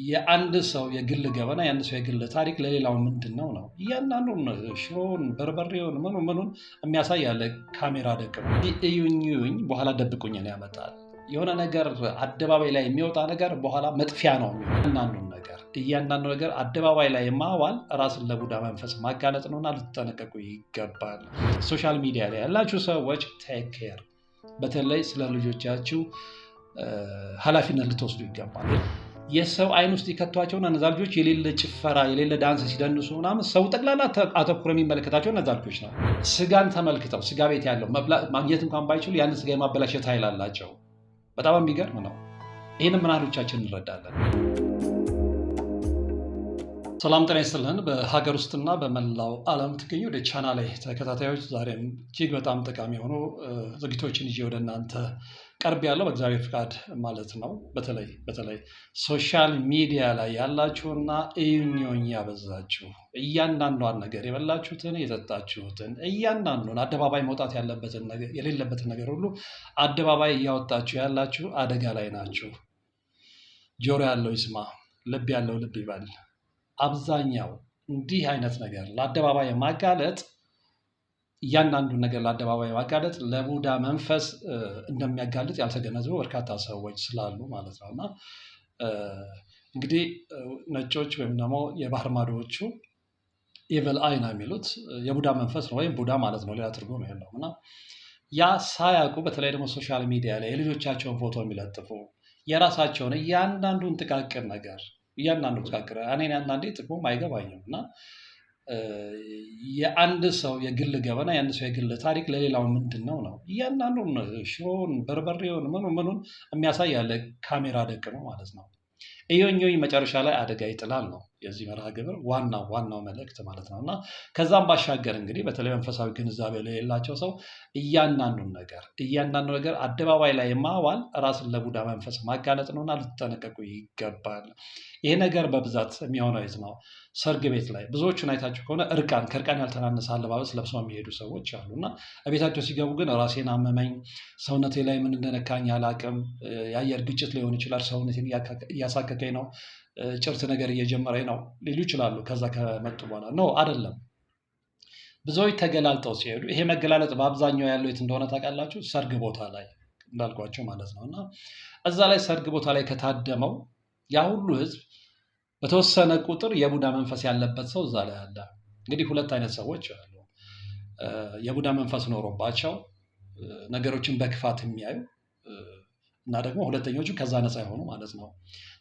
የአንድ ሰው የግል ገበና የአንድ ሰው የግል ታሪክ ለሌላው ምንድነው ነው? እያንዳንዱን ሽሮውን በርበሬውን ምኑን የሚያሳይ ያለ ካሜራ ደቅኖ እዩኝ በኋላ ደብቁኝ ነው ያመጣል። የሆነ ነገር አደባባይ ላይ የሚወጣ ነገር በኋላ መጥፊያ ነው የሚሆነው። እያንዳንዱ ነገር አደባባይ ላይ ማዋል ራስን ለቡዳ መንፈስ ማጋለጥ ነውና ልትጠነቀቁ ይገባል። ሶሻል ሚዲያ ላይ ያላችሁ ሰዎች ቴክ ኬር፣ በተለይ ስለ ልጆቻችሁ ኃላፊነት ልትወስዱ ይገባል። የሰው አይን ውስጥ ይከቷቸውና እነዛ ልጆች የሌለ ጭፈራ የሌለ ዳንስ ሲደንሱ ምናምን ሰው ጠቅላላ አተኩሮ የሚመለከታቸው እነዛ ልጆች ነው። ስጋን ተመልክተው ስጋ ቤት ያለው ማግኘት እንኳን ባይችሉ ያንን ስጋ የማበላሸት ኃይል አላቸው። በጣም የሚገርም ነው። ይህንም ምን ያህሎቻችን እንረዳለን? ሰላም ጤና ይስጥልን። በሀገር ውስጥና በመላው ዓለም ትገኙ ወደ ቻናሌ ተከታታዮች ዛሬም እጅግ በጣም ጠቃሚ የሆኑ ዝግጅቶችን ይዤ ወደ እናንተ ቀርብ ያለው በእግዚአብሔር ፍቃድ ማለት ነው። በተለይ ሶሻል ሚዲያ ላይ ያላችሁና እዩኝ ያበዛችሁ እያንዳንዷን ነገር የበላችሁትን የጠጣችሁትን እያንዳንዱን አደባባይ መውጣት ያለበትን ነገር የሌለበትን ነገር ሁሉ አደባባይ እያወጣችሁ ያላችሁ አደጋ ላይ ናችሁ። ጆሮ ያለው ይስማ፣ ልብ ያለው ልብ ይበል። አብዛኛው እንዲህ አይነት ነገር ለአደባባይ ማጋለጥ እያንዳንዱን ነገር ለአደባባይ ማጋለጥ ለቡዳ መንፈስ እንደሚያጋልጥ ያልተገነዘቡ በርካታ ሰዎች ስላሉ ማለት ነው። እና እንግዲህ ነጮች ወይም ደግሞ የባህር ማዶዎቹ ኢቨል አይ ነው የሚሉት የቡዳ መንፈስ ነው ወይም ቡዳ ማለት ነው፣ ሌላ ትርጉም የለውም። እና ያ ሳያውቁ በተለይ ደግሞ ሶሻል ሚዲያ ላይ የልጆቻቸውን ፎቶ የሚለጥፉ የራሳቸውን እያንዳንዱን ጥቃቅን ነገር እያንዳንዱ ጥቃቅን እኔ አንዳንዴ ጥቅሙም አይገባኝም። እና የአንድ ሰው የግል ገበና የአንድ ሰው የግል ታሪክ ለሌላው ምንድነው ነው? እያንዳንዱን ሽሮውን በርበሬውን ምኑን የሚያሳይ ያለ ካሜራ ደቅኖ ማለት ነው። እዩኝ መጨረሻ ላይ አደጋ ይጥላል ነው የዚህ መርሃ ግብር ዋናው መልእክት ማለት ነው። እና ከዛም ባሻገር እንግዲህ በተለይ መንፈሳዊ ግንዛቤ ላይ የሌላቸው ሰው እያንዳንዱ ነገር አደባባይ ላይ ማዋል ራስን ለቡዳ መንፈስ ማጋለጥ ነውና ልትጠነቀቁ ይገባል። ይሄ ነገር በብዛት የሚሆነው የት ነው? ሰርግ ቤት ላይ ብዙዎቹን አይታችሁ ከሆነ ከእርቃን ያልተናነሰ አለባበስ ለብሰው የሚሄዱ ሰዎች አሉ። እና ቤታቸው ሲገቡ ግን ራሴን አመመኝ፣ ሰውነቴ ላይ ምን እንደነካኝ አላቅም፣ የአየር ግጭት ሊሆን ይችላል፣ ሰውነቴን እያሳከከኝ ነው፣ ጭርት ነገር እየጀመረኝ ነው ሊሉ ይችላሉ። ከዛ ከመጡ በኋላ ነው አይደለም። ብዙዎች ተገላልጠው ሲሄዱ ይሄ መገላለጥ በአብዛኛው ያለው የት እንደሆነ ታውቃላችሁ? ሰርግ ቦታ ላይ እንዳልኳቸው ማለት ነው። እና እዛ ላይ ሰርግ ቦታ ላይ ከታደመው ያ ሁሉ ህዝብ በተወሰነ ቁጥር የቡዳ መንፈስ ያለበት ሰው እዛ ላይ አለ። እንግዲህ ሁለት አይነት ሰዎች አሉ። የቡዳ መንፈስ ኖሮባቸው ነገሮችን በክፋት የሚያዩ እና ደግሞ ሁለተኞቹ ከዛ ነፃ የሆኑ ማለት ነው።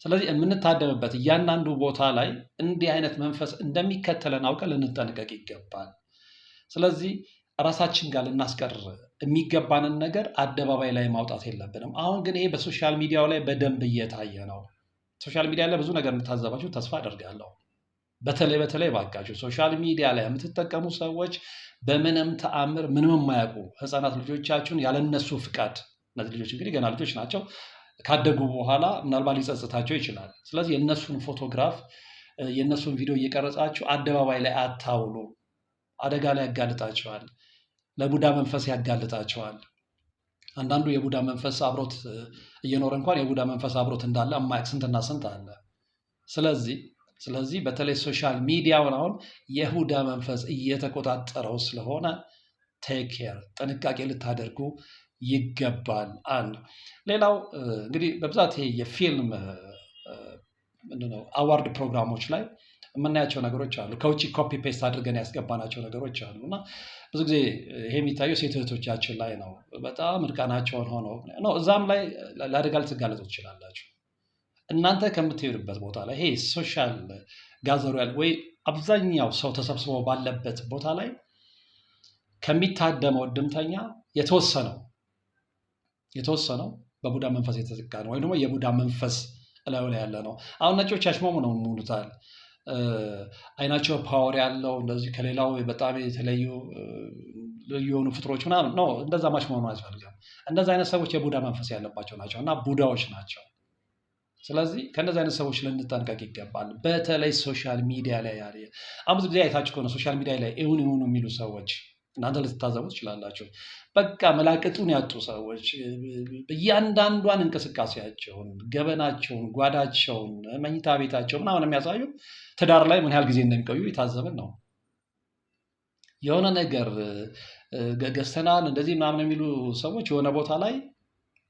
ስለዚህ የምንታደምበት እያንዳንዱ ቦታ ላይ እንዲህ አይነት መንፈስ እንደሚከተለን አውቀን ልንጠነቀቅ ይገባል። ስለዚህ ራሳችን ጋር ልናስቀር የሚገባንን ነገር አደባባይ ላይ ማውጣት የለብንም። አሁን ግን ይሄ በሶሻል ሚዲያው ላይ በደንብ እየታየ ነው። ሶሻል ሚዲያ ላይ ብዙ ነገር የምታዘባችሁ ተስፋ አደርጋለሁ። በተለይ ባካችሁ ሶሻል ሚዲያ ላይ የምትጠቀሙ ሰዎች በምንም ተአምር ምንም የማያውቁ ህፃናት ልጆቻችሁን ያለነሱ ፍቃድ፣ እነዚህ ልጆች እንግዲህ ገና ልጆች ናቸው፣ ካደጉ በኋላ ምናልባት ሊጸጽታቸው ይችላል። ስለዚህ የእነሱን ፎቶግራፍ የእነሱን ቪዲዮ እየቀረጻችሁ አደባባይ ላይ አታውሉ። አደጋ ላይ ያጋልጣቸዋል፣ ለቡዳ መንፈስ ያጋልጣቸዋል። አንዳንዱ የቡዳ መንፈስ አብሮት እየኖረ እንኳን የቡዳ መንፈስ አብሮት እንዳለ የማያውቅ ስንትና ስንት አለ። ስለዚህ በተለይ ሶሻል ሚዲያውን አሁን የቡዳ መንፈስ እየተቆጣጠረው ስለሆነ ቴክ ኬር፣ ጥንቃቄ ልታደርጉ ይገባል። አንድ ሌላው እንግዲህ በብዛት ይሄ የፊልም አዋርድ ፕሮግራሞች ላይ የምናያቸው ነገሮች አሉ። ከውጭ ኮፒ ፔስት አድርገን ያስገባናቸው ነገሮች አሉ። እና ብዙ ጊዜ ይሄ የሚታየው ሴት እህቶቻችን ላይ ነው። በጣም እርቃናቸውን ሆነው ነው። እዛም ላይ ለአደጋ ልትጋለጡ ትችላላችሁ። እናንተ ከምትሄዱበት ቦታ ላይ ይሄ ሶሻል ጋዘሩ ያለ ወይ አብዛኛው ሰው ተሰብስቦ ባለበት ቦታ ላይ ከሚታደመው እድምተኛ የተወሰነው በቡዳ መንፈስ የተዘጋ ነው፣ ወይም ደግሞ የቡዳ መንፈስ እላዩ ላይ ያለ ነው። አሁን ነጮች ያሽሞሙ ነው ሙሉታል። አይናቸው ፓወር ያለው እንደዚህ ከሌላው በጣም የተለዩ ልዩ የሆኑ ፍጥሮች ምናምን ነው። እንደዛ ማሽሞኑ አያስፈልግም። እንደዛ አይነት ሰዎች የቡዳ መንፈስ ያለባቸው ናቸው እና ቡዳዎች ናቸው። ስለዚህ ከእነዚህ አይነት ሰዎች ልንጠንቀቅ ይገባል። በተለይ ሶሻል ሚዲያ ላይ ያለ አሁን ብዙ ጊዜ አይታችሁ ከሆነ ሶሻል ሚዲያ ላይ ይሁን የሚሉ ሰዎች እናንተ ልትታዘቡ ትችላላችሁ። በቃ መላቅጡን ያጡ ሰዎች እያንዳንዷን እንቅስቃሴያቸውን፣ ገበናቸውን፣ ጓዳቸውን፣ መኝታ ቤታቸው ምናምን የሚያሳዩ ትዳር ላይ ምን ያህል ጊዜ እንደሚቆዩ የታዘብን ነው። የሆነ ነገር ገዝተናል እንደዚህ ምናምን የሚሉ ሰዎች የሆነ ቦታ ላይ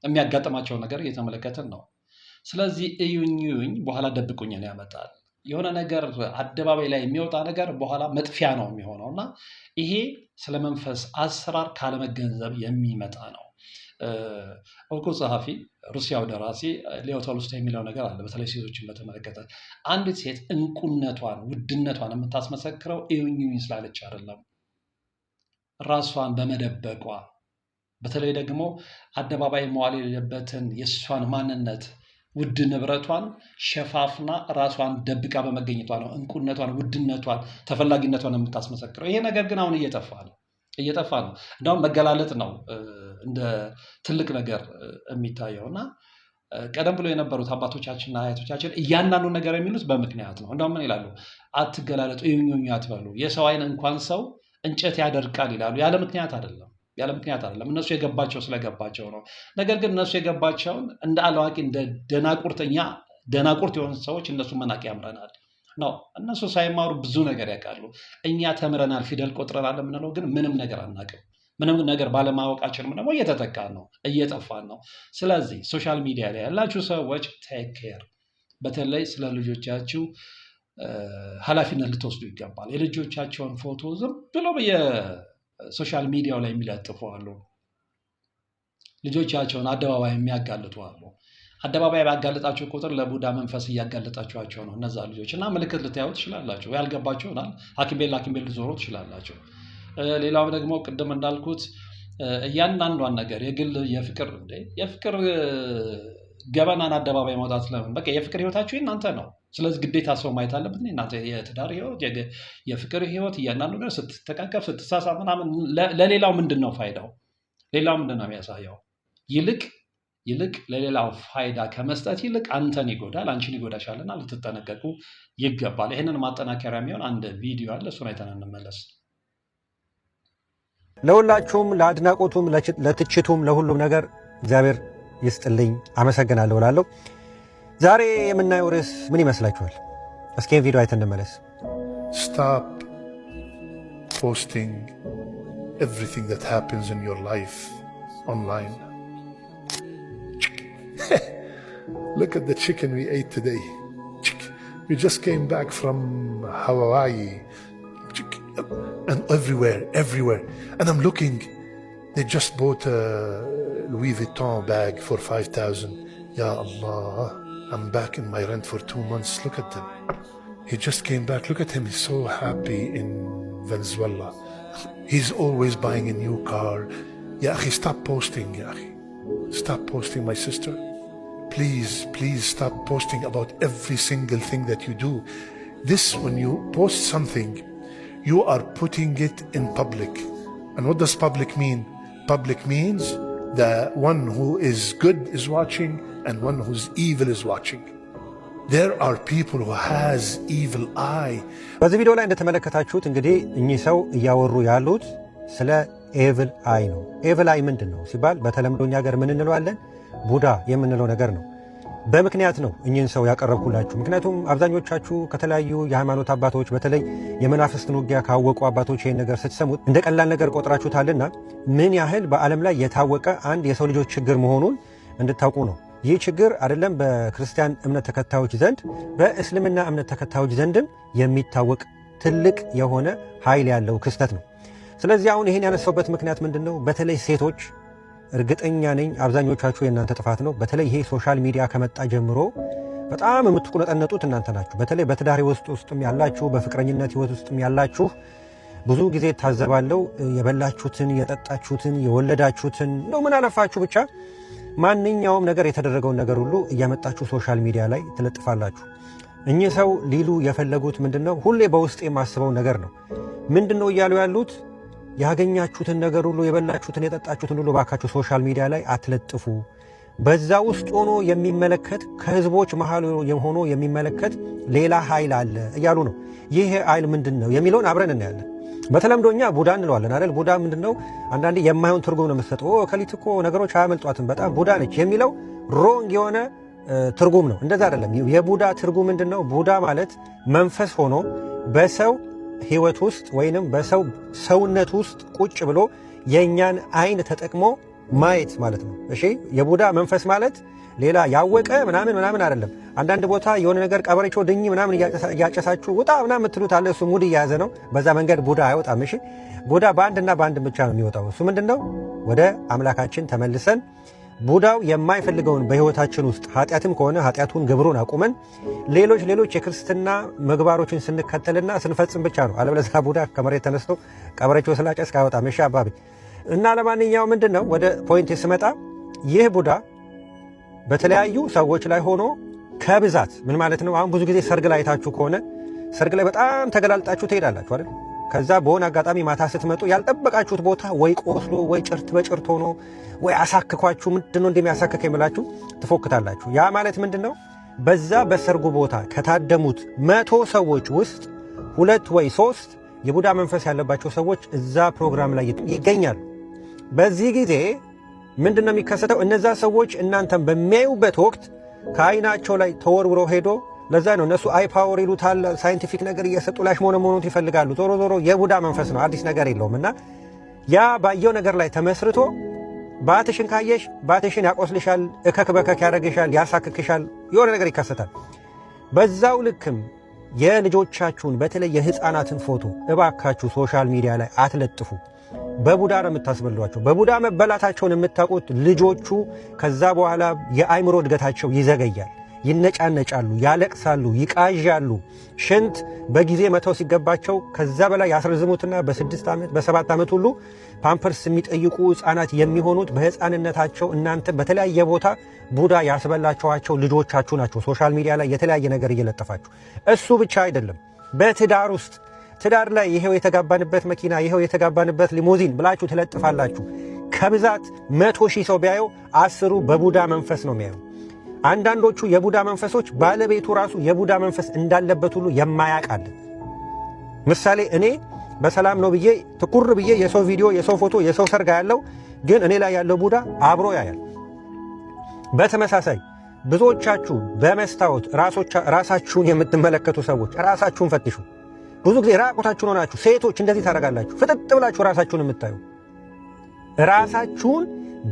የሚያጋጥማቸውን ነገር እየተመለከትን ነው። ስለዚህ እዩኝ በኋላ ደብቁኝን ያመጣል። የሆነ ነገር አደባባይ ላይ የሚወጣ ነገር በኋላ መጥፊያ ነው የሚሆነው እና ይሄ ስለ መንፈስ አሰራር ካለመገንዘብ የሚመጣ ነው። እውቁ ጸሐፊ ሩሲያው ደራሲ ሌዮ ቶልስቶይ የሚለው ነገር አለ። በተለይ ሴቶችን በተመለከተ አንዲት ሴት እንቁነቷን ውድነቷን የምታስመሰክረው እዩኝ ስላለች አይደለም፣ ራሷን በመደበቋ በተለይ ደግሞ አደባባይ መዋል የሌለበትን የእሷን ማንነት ውድ ንብረቷን ሸፋፍና ራሷን ደብቃ በመገኘቷ ነው እንቁነቷን፣ ውድነቷን፣ ተፈላጊነቷን የምታስመሰክረው። ይሄ ነገር ግን አሁን እየጠፋ ነው። እንደውም መገላለጥ ነው እንደ ትልቅ ነገር የሚታየው እና ቀደም ብሎ የነበሩት አባቶቻችንና አያቶቻችን እያንዳንዱ ነገር የሚሉት በምክንያት ነው። እንደውም ምን ይላሉ? አትገላለጡ፣ እዩኝ አትበሉ፣ የሰው አይን እንኳን ሰው እንጨት ያደርቃል ይላሉ። ያለ ምክንያት አይደለም። እነሱ የገባቸው ስለገባቸው ነው። ነገር ግን እነሱ የገባቸውን እንደ አላዋቂ እንደ ደናቁርት የሆኑ ሰዎች እነሱ መናቅ ያምረናል ነው። እነሱ ሳይማሩ ብዙ ነገር ያውቃሉ። እኛ ተምረናል፣ ፊደል ቆጥረናል የምንለው ግን ምንም ነገር አናውቅም። ምንም ነገር ባለማወቃችን ደግሞ እየተጠቃን ነው፣ እየጠፋን ነው። ስለዚህ ሶሻል ሚዲያ ላይ ያላችሁ ሰዎች ቴክ ኬር። በተለይ ስለ ልጆቻችሁ ኃላፊነት ልትወስዱ ይገባል። የልጆቻቸውን ፎቶ ዝም ብሎ በየሶሻል ሚዲያው ላይ የሚለጥፉ አሉ። ልጆቻቸውን አደባባይ የሚያጋልጡ አሉ። አደባባይ ባጋለጣቸው ቁጥር ለቡዳ መንፈስ እያጋለጣችኋቸው ነው እነዛ ልጆች እና ምልክት ልታዩ ትችላላችሁ። ያልገባችሁ ይሆናል። ሐኪም ቤት ልትዞሩ ትችላላችሁ። ሌላው ደግሞ ቅድም እንዳልኩት እያንዳንዷን ነገር የግል የፍቅር ገበናን አደባባይ ማውጣት ለምን? በቃ የፍቅር ህይወታችሁ እናንተ ነው። ስለዚህ ግዴታ ሰው ማየት አለበት። እናንተ የትዳር ህይወት፣ የፍቅር ህይወት እያንዳንዱ ነገር ስትተቃቀፍ፣ ስትሳሳ ምናምን ለሌላው ምንድን ነው ፋይዳው? ሌላው ምንድን ነው የሚያሳየው? ይልቅ ለሌላው ፋይዳ ከመስጠት ይልቅ አንተን ይጎዳል፣ አንቺን ይጎዳሻልና ልትጠነቀቁ ይገባል። ይህንን ማጠናከሪያ የሚሆን አንድ ቪዲዮ አለ። እሱን አይተን እንመለስ። ለሁላችሁም፣ ለአድናቆቱም፣ ለትችቱም፣ ለሁሉም ነገር እግዚአብሔር ይስጥልኝ፣ አመሰግናለሁ እላለሁ። ዛሬ የምናየው ርዕስ ምን ይመስላችኋል? እስኪ ቪዲዮ አይተን እንመለስ። Stop posting everything that happens in your life online. Look at the chicken we ate today. We just came back from Hawaii. And everywhere. And I'm looking, they just bought a Louis Vuitton bag for 5,000. Ya Allah, I'm back in my rent for 2 months. Look at them. He just came back. Look at him. He's so happy in Venezuela. He's always buying a new car. Ya akhi, stop posting, ya akhi. Stop posting, my sister. Please stop posting about every single thing that you do. This, when you post something, you are putting it in public. And what does public mean? Public means the one who is good is watching and one who's evil is watching. There are people who has evil eye. በዚህ ቪዲዮ ላይ እንደተመለከታችሁት እንግዲህ እኚህ ሰው እያወሩ ያሉት ስለ ኤቪል አይ ነው። ኤቪል አይ ምንድን ነው ሲባል በተለምዶ እኛ ሀገር ምን እንለዋለን? ቡዳ የምንለው ነገር ነው። በምክንያት ነው እኚህን ሰው ያቀረብኩላችሁ። ምክንያቱም አብዛኞቻችሁ ከተለያዩ የሃይማኖት አባቶች በተለይ የመናፍስትን ውጊያ ካወቁ አባቶች ይህን ነገር ስትሰሙት እንደ ቀላል ነገር ቆጥራችሁታልና ምን ያህል በዓለም ላይ የታወቀ አንድ የሰው ልጆች ችግር መሆኑን እንድታውቁ ነው። ይህ ችግር አይደለም በክርስቲያን እምነት ተከታዮች ዘንድ በእስልምና እምነት ተከታዮች ዘንድም የሚታወቅ ትልቅ የሆነ ኃይል ያለው ክስተት ነው። ስለዚህ አሁን ይህን ያነሳውበት ምክንያት ምንድን ነው? በተለይ ሴቶች እርግጠኛ ነኝ አብዛኞቻችሁ የእናንተ ጥፋት ነው። በተለይ ይሄ ሶሻል ሚዲያ ከመጣ ጀምሮ በጣም የምትቁነጠነጡት እናንተ ናችሁ። በተለይ በትዳር ህይወት ውስጥም ያላችሁ፣ በፍቅረኝነት ህይወት ውስጥም ያላችሁ ብዙ ጊዜ ታዘባለው። የበላችሁትን፣ የጠጣችሁትን፣ የወለዳችሁትን ነው ምን አለፋችሁ ብቻ ማንኛውም ነገር የተደረገውን ነገር ሁሉ እያመጣችሁ ሶሻል ሚዲያ ላይ ትለጥፋላችሁ። እኚህ ሰው ሊሉ የፈለጉት ምንድነው? ሁሌ በውስጥ የማስበው ነገር ነው። ምንድነው እያሉ ያሉት? ያገኛችሁትን ነገር ሁሉ የበላችሁትን የጠጣችሁትን ሁሉ ባካችሁ ሶሻል ሚዲያ ላይ አትለጥፉ። በዛ ውስጥ ሆኖ የሚመለከት ከህዝቦች መሃል ሆኖ የሚመለከት ሌላ ኃይል አለ እያሉ ነው። ይህ ኃይል ምንድን ነው የሚለውን አብረን እናያለን። በተለምዶኛ ቡዳ እንለዋለን አይደል? ቡዳ ምንድነው? አንዳንዴ የማይሆን ትርጉም ነው የምትሰጠው። ከሊት እኮ ነገሮች አያመልጧትም በጣም ቡዳ ነች የሚለው ሮንግ የሆነ ትርጉም ነው። እንደዛ አይደለም። የቡዳ ትርጉም ምንድነው? ቡዳ ማለት መንፈስ ሆኖ በሰው ህይወት ውስጥ ወይንም በሰው ሰውነት ውስጥ ቁጭ ብሎ የኛን አይን ተጠቅሞ ማየት ማለት ነው። እሺ የቡዳ መንፈስ ማለት ሌላ ያወቀ ምናምን አይደለም። አንዳንድ ቦታ የሆነ ነገር ቀበሬቾ ድኝ ምናምን እያጨሳችሁ ውጣ ምናምን የምትሉት አለ። እሱ ሙድ እየያዘ ነው። በዛ መንገድ ቡዳ አይወጣም። እሺ ቡዳ በአንድና በአንድ ብቻ ነው የሚወጣው። እሱ ምንድነው? ወደ አምላካችን ተመልሰን ቡዳው የማይፈልገውን በህይወታችን ውስጥ ኃጢአትም ከሆነ ኃጢአቱን ግብሩን አቁመን ሌሎች የክርስትና ምግባሮችን ስንከተልና ስንፈጽም ብቻ ነው። አለበለዚያ ቡዳ ከመሬት ተነስቶ ቀበሬቾ ስላጨስ አይወጣም። እሺ አባቢ እና ለማንኛውም ምንድነው ወደ ፖይንት ስመጣ ይህ ቡዳ በተለያዩ ሰዎች ላይ ሆኖ ከብዛት ምን ማለት ነው? አሁን ብዙ ጊዜ ሰርግ ላይ አይታችሁ ከሆነ ሰርግ ላይ በጣም ተገላልጣችሁ ትሄዳላችሁ አይደል? ከዛ በሆነ አጋጣሚ ማታ ስትመጡ ያልጠበቃችሁት ቦታ ወይ ቆስሎ ወይ ጭርት በጭርት ሆኖ ወይ አሳክኳችሁ ምንድነው እንደሚያሳክክ የምላችሁ ትፎክታላችሁ። ያ ማለት ምንድነው? በዛ በሰርጉ ቦታ ከታደሙት 100 ሰዎች ውስጥ 2 ወይ 3 የቡዳ መንፈስ ያለባቸው ሰዎች እዛ ፕሮግራም ላይ ይገኛሉ። በዚህ ጊዜ ምንድነው የሚከሰተው? እነዛ ሰዎች እናንተን በሚያዩበት ወቅት ከአይናቸው ላይ ተወርውሮ ሄዶ ለዛ ነው እነሱ አይ ፓወር ይሉታል። ሳይንቲፊክ ነገር እየሰጡ ላሽ መሆኑት ይፈልጋሉ። ዞሮ የቡዳ መንፈስ ነው፣ አዲስ ነገር የለውም። እና ያ ባየው ነገር ላይ ተመስርቶ ባትሽን ካየሽ ባትሽን ያቆስልሻል፣ እከክ በከክ ያደርግሻል፣ ያሳክክሻል፣ የሆነ ነገር ይከሰታል። በዛው ልክም የልጆቻችሁን በተለይ የህፃናትን ፎቶ እባካችሁ ሶሻል ሚዲያ ላይ አትለጥፉ። በቡዳ ነው የምታስበሏቸው። በቡዳ መበላታቸውን የምታውቁት ልጆቹ ከዛ በኋላ የአይምሮ እድገታቸው ይዘገያል፣ ይነጫነጫሉ፣ ያለቅሳሉ፣ ይቃዣሉ። ሽንት በጊዜ መተው ሲገባቸው ከዛ በላይ ያስረዝሙትና በ6 ዓመት በ7 ዓመት ሁሉ ፓምፐርስ የሚጠይቁ ህፃናት የሚሆኑት በህፃንነታቸው እናንተ በተለያየ ቦታ ቡዳ ያስበላችኋቸው ልጆቻችሁ ናቸው። ሶሻል ሚዲያ ላይ የተለያየ ነገር እየለጠፋችሁ። እሱ ብቻ አይደለም፣ በትዳር ውስጥ ትዳር ላይ ይሄው የተጋባንበት መኪና ይሄው የተጋባንበት ሊሞዚን ብላችሁ ትለጥፋላችሁ። ከብዛት 100,000 ሰው ቢያየው 10ሩ በቡዳ መንፈስ ነው የሚያየው። አንዳንዶቹ የቡዳ መንፈሶች ባለቤቱ ራሱ የቡዳ መንፈስ እንዳለበት ሁሉ የማያውቃል። ምሳሌ እኔ በሰላም ነው ብዬ ትኩር ብዬ የሰው ቪዲዮ፣ የሰው ፎቶ፣ የሰው ሰርጋ ያለው ግን እኔ ላይ ያለው ቡዳ አብሮ ያያል። በተመሳሳይ ብዙዎቻችሁ በመስታወት ራሳችሁን የምትመለከቱ ሰዎች ራሳችሁን ፈትሹ። ብዙ ጊዜ ራቆታችሁን ሆናችሁ ሴቶች እንደዚህ ታደርጋላችሁ። ፍጥጥ ብላችሁ ራሳችሁን የምታዩ ራሳችሁን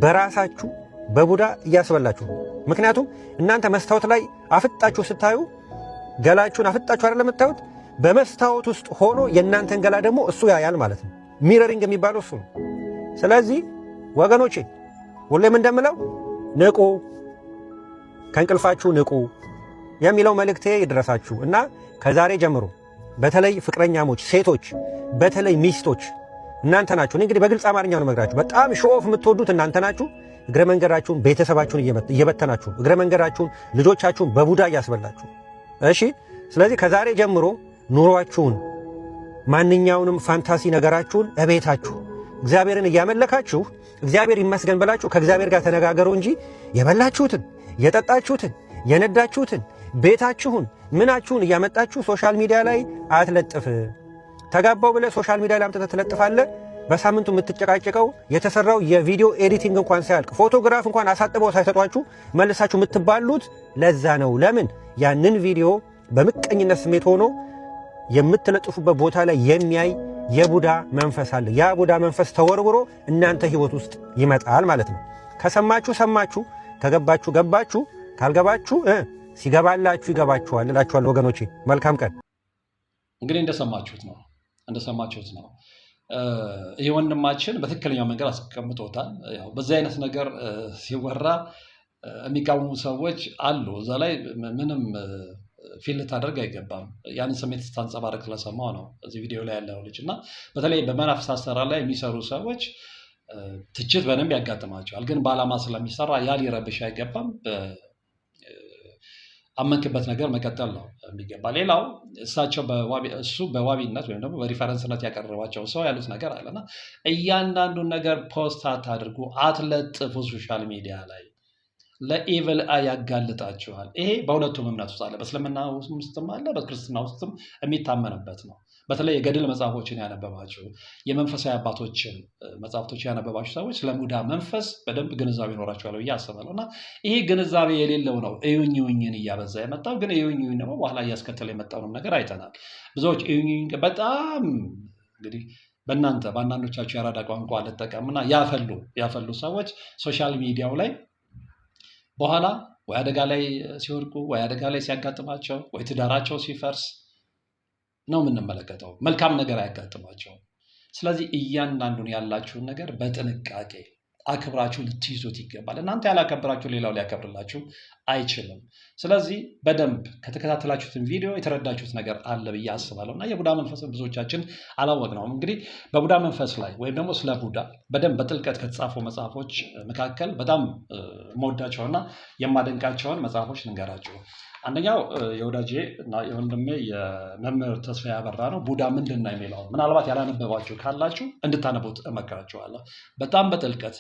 በራሳችሁ በቡዳ እያስበላችሁ። ምክንያቱም እናንተ መስታወት ላይ አፍጣችሁ ስታዩ ገላችሁን አፍጣችሁ አይደለም የምታዩት፣ በመስታወት ውስጥ ሆኖ የእናንተን ገላ ደግሞ እሱ ያያል ማለት ነው። ሚረሪንግ የሚባለው እሱ ነው። ስለዚህ ወገኖቼ ሁሌም እንደምለው ንቁ፣ ከእንቅልፋችሁ ንቁ የሚለው መልእክቴ ይድረሳችሁ እና ከዛሬ ጀምሮ በተለይ ፍቅረኛሞች ሴቶች፣ በተለይ ሚስቶች እናንተ ናችሁ። እንግዲህ በግልጽ አማርኛ ነው መግራችሁ። በጣም ሾፍ የምትወዱት እናንተ ናችሁ። እግረ መንገዳችሁን ቤተሰባችሁን እየበተናችሁ፣ እግረ መንገዳችሁን ልጆቻችሁን በቡዳ እያስበላችሁ። እሺ፣ ስለዚህ ከዛሬ ጀምሮ ኑሯችሁን ማንኛውንም ፋንታሲ ነገራችሁን እቤታችሁ እግዚአብሔርን እያመለካችሁ እግዚአብሔር ይመስገን ብላችሁ ከእግዚአብሔር ጋር ተነጋገሩ እንጂ የበላችሁትን የጠጣችሁትን የነዳችሁትን ቤታችሁን ምናችሁን እያመጣችሁ ሶሻል ሚዲያ ላይ አትለጥፍ። ተጋባው ብለህ ሶሻል ሚዲያ ላይ አምጥተህ ትለጥፋለህ። በሳምንቱ የምትጨቃጨቀው የተሰራው የቪዲዮ ኤዲቲንግ እንኳን ሳያልቅ ፎቶግራፍ እንኳን አሳጥበው ሳይሰጧችሁ መልሳችሁ የምትባሉት ለዛ ነው። ለምን? ያንን ቪዲዮ በምቀኝነት ስሜት ሆኖ የምትለጥፉበት ቦታ ላይ የሚያይ የቡዳ መንፈስ አለ። ያ ቡዳ መንፈስ ተወርውሮ እናንተ ህይወት ውስጥ ይመጣል ማለት ነው። ከሰማችሁ ሰማችሁ፣ ከገባችሁ ገባችሁ፣ ካልገባችሁ ሲገባላችሁ ይገባችኋል እላችኋለሁ ወገኖቼ። መልካም ቀን። እንግዲህ እንደሰማችሁት ነው። ይህ ወንድማችን በትክክለኛው መንገድ አስቀምጦታል። ያው በዚህ አይነት ነገር ሲወራ የሚቃወሙ ሰዎች አሉ። እዛ ላይ ምንም ፊል ልታደርግ አይገባም። ያንን ስሜት ስታንጸባረቅ ስለሰማው ነው እዚህ ቪዲዮ ላይ ያለው ልጅ እና በተለይ በመናፍስት አሰራር ላይ የሚሰሩ ሰዎች ትችት በደንብ ያጋጥማቸዋል። ግን በዓላማ ስለሚሰራ ያ ሊረብሽ አይገባም። አመንክበት ነገር መቀጠል ነው የሚገባ። ሌላው እሱ በዋቢነት ወይም ደግሞ በሪፈረንስነት ያቀረባቸው ሰው ያሉት ነገር አለና እያንዳንዱን ነገር ፖስት አታድርጉ፣ አትለጥፉ ሶሻል ሚዲያ ላይ ለኢቭል ያጋልጣችኋል። ይሄ በሁለቱም እምነት ውስጥ አለ። በእስልምና ውስጥም አለ፣ በክርስትና ውስጥም የሚታመንበት ነው። በተለይ የገድል መጽሐፎችን ያነበባችሁ የመንፈሳዊ አባቶችን መጽሐፍቶች ያነበባችሁ ሰዎች ስለ ቡዳ መንፈስ በደንብ ግንዛቤ ይኖራችኋል ብዬ አስባለሁ። እና ይሄ ግንዛቤ የሌለው ነው እዩኝን እያበዛ የመጣው። ግን እዩኝኝ ደግሞ በኋላ እያስከተለ የመጣውንም ነገር አይተናል። ብዙዎች እዩኝኝ በጣም እንግዲህ በአንዳንዶቻችሁ የአራዳ ቋንቋ ልጠቀምና ያፈሉ ሰዎች ሶሻል ሚዲያው ላይ በኋላ ወይ አደጋ ላይ ሲወድቁ ወይ አደጋ ላይ ሲያጋጥማቸው ወይ ትዳራቸው ሲፈርስ ነው የምንመለከተው። መልካም ነገር አያጋጥማቸውም። ስለዚህ እያንዳንዱን ያላችሁን ነገር በጥንቃቄ አክብራችሁ ልትይዙት ይገባል። እናንተ ያላከብራችሁ ሌላው ሊያከብርላችሁ አይችልም። ስለዚህ በደንብ ከተከታተላችሁትን ቪዲዮ የተረዳችሁት ነገር አለ ብዬ አስባለሁ። እና የቡዳ መንፈስን ብዙዎቻችን አላወቅነውም። እንግዲህ በቡዳ መንፈስ ላይ ወይም ደግሞ ስለ ቡዳ በደንብ በጥልቀት ከተጻፉ መጽሐፎች መካከል በጣም የምወዳቸውና የማደንቃቸውን መጽሐፎች ልንገራችሁ። አንደኛው የወዳጄ እና የወንድሜ የመምህር ተስፋዬ አበራ ነው። ቡዳ ምንድን ነው የሚለው ምናልባት ያላነበባችሁ ካላችሁ እንድታነቡት እመክራችኋለሁ። በጣም በጥልቀት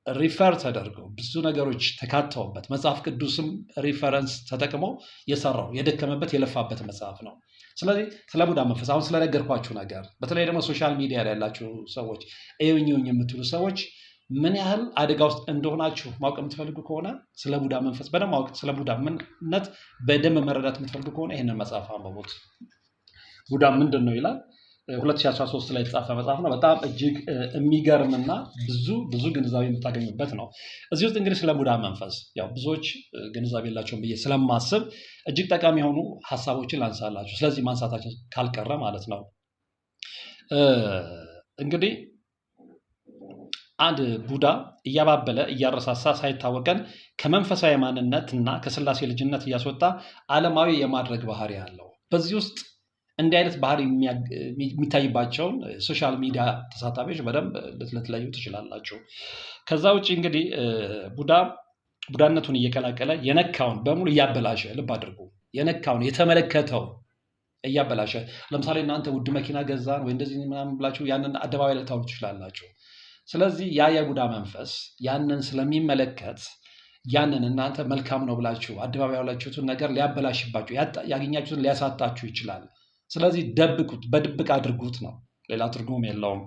ሪፈር ተደርገው ብዙ ነገሮች ተካተውበት መጽሐፍ ቅዱስም ሪፈረንስ ተጠቅሞ የሰራው የደከመበት የለፋበት መጽሐፍ ነው። ስለዚህ ስለ ቡዳ መንፈስ አሁን ስለነገርኳችሁ ነገር በተለይ ደግሞ ሶሻል ሚዲያ ላይ ያላችሁ ሰዎች እዩኝ የምትሉ ሰዎች ምን ያህል አደጋ ውስጥ እንደሆናችሁ ማወቅ የምትፈልጉ ከሆነ ስለ ቡዳ መንፈስ በደንብ ማወቅ ስለ ቡዳ ምንነት በደንብ መረዳት የምትፈልጉ ከሆነ ይህንን መጽሐፍ አንብቡት። ቡዳ ምንድን ነው ይላል። 2013 ላይ የተጻፈ መጽሐፍ ነው። በጣም እጅግ የሚገርምና ብዙ ግንዛቤ የምታገኙበት ነው። እዚህ ውስጥ እንግዲህ ስለ ቡዳ መንፈስ ያው ብዙዎች ግንዛቤ የላቸውም ብዬ ስለማስብ እጅግ ጠቃሚ የሆኑ ሀሳቦችን ላንሳላችሁ። ስለዚህ ማንሳታችን ካልቀረ ማለት ነው። እንግዲህ አንድ ቡዳ እያባበለ እያረሳሳ ሳይታወቀን ከመንፈሳዊ ማንነት እና ከስላሴ ልጅነት እያስወጣ ዓለማዊ የማድረግ ባህሪ አለው። በዚህ ውስጥ እንዲህ አይነት ባህሪ የሚታይባቸውን ሶሻል ሚዲያ ተሳታፊዎች በደንብ ልትለዩ ትችላላችሁ። ከዛ ውጭ እንግዲህ ቡዳነቱን እየቀላቀለ የነካውን በሙሉ እያበላሸ፣ ልብ አድርጉ፣ የነካውን የተመለከተው እያበላሸ። ለምሳሌ እናንተ ውድ መኪና ገዛን ወይ እንደዚህ ምናምን ብላችሁ ያንን አደባባይ ላይ ታወሩ ትችላላችሁ። ስለዚህ ያ የቡዳ መንፈስ ያንን ስለሚመለከት ያንን እናንተ መልካም ነው ብላችሁ አደባባይ ያላችሁትን ነገር ሊያበላሽባችሁ፣ ያገኛችሁትን ሊያሳጣችሁ ይችላል። ስለዚህ ደብቁት፣ በድብቅ አድርጉት ነው፣ ሌላ ትርጉም የለውም።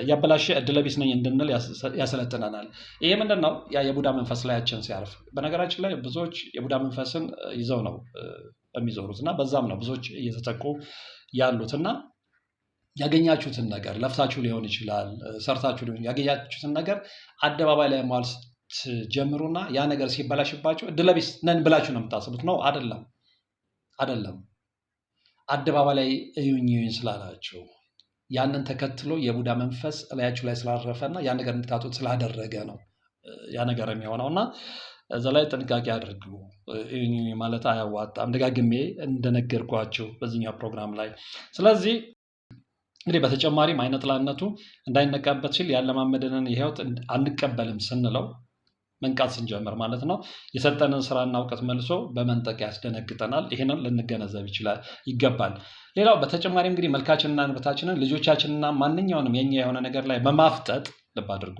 ያበላሸ እድለቢስ ነኝ እንድንል ያሰለጥነናል። ይሄ ምንድን ነው? ያ የቡዳ መንፈስ ላያችን ሲያርፍ። በነገራችን ላይ ብዙዎች የቡዳ መንፈስን ይዘው ነው የሚዞሩት እና በዛም ነው ብዙዎች እየተጠቁ ያሉት። እና ያገኛችሁትን ነገር ለፍታችሁ ሊሆን ይችላል፣ ሰርታችሁ ሊሆን ያገኛችሁትን ነገር አደባባይ ላይ መዋል ስትጀምሩና ያ ነገር ሲበላሽባችሁ እድለቢስ ነን ብላችሁ ነው የምታስቡት። ነው አይደለም። አደባባይ ላይ እዩኝ ስላላችሁ ያንን ተከትሎ የቡዳ መንፈስ እላያችሁ ላይ ስላረፈና ያ ነገር እንድታጡት ስላደረገ ነው ያ ነገር የሚሆነው። እና እዛ ላይ ጥንቃቄ አድርጉ። እዩኝ ማለት አያዋጣም፣ ደጋግሜ እንደነገርኳችሁ በዚህኛው ፕሮግራም ላይ። ስለዚህ እንግዲህ በተጨማሪም አይነ ጥላነቱ እንዳይነቃበት ሲል ያለማመደንን የህይወት አንቀበልም ስንለው መንቃት ስንጀምር ማለት ነው የሰጠንን ስራና እውቀት መልሶ በመንጠቅ ያስደነግጠናል። ይህንን ልንገነዘብ ይገባል። ሌላው በተጨማሪ እንግዲህ መልካችንና ንብረታችንን ልጆቻችንና ማንኛውንም የኛ የሆነ ነገር ላይ በማፍጠጥ ልብ አድርጉ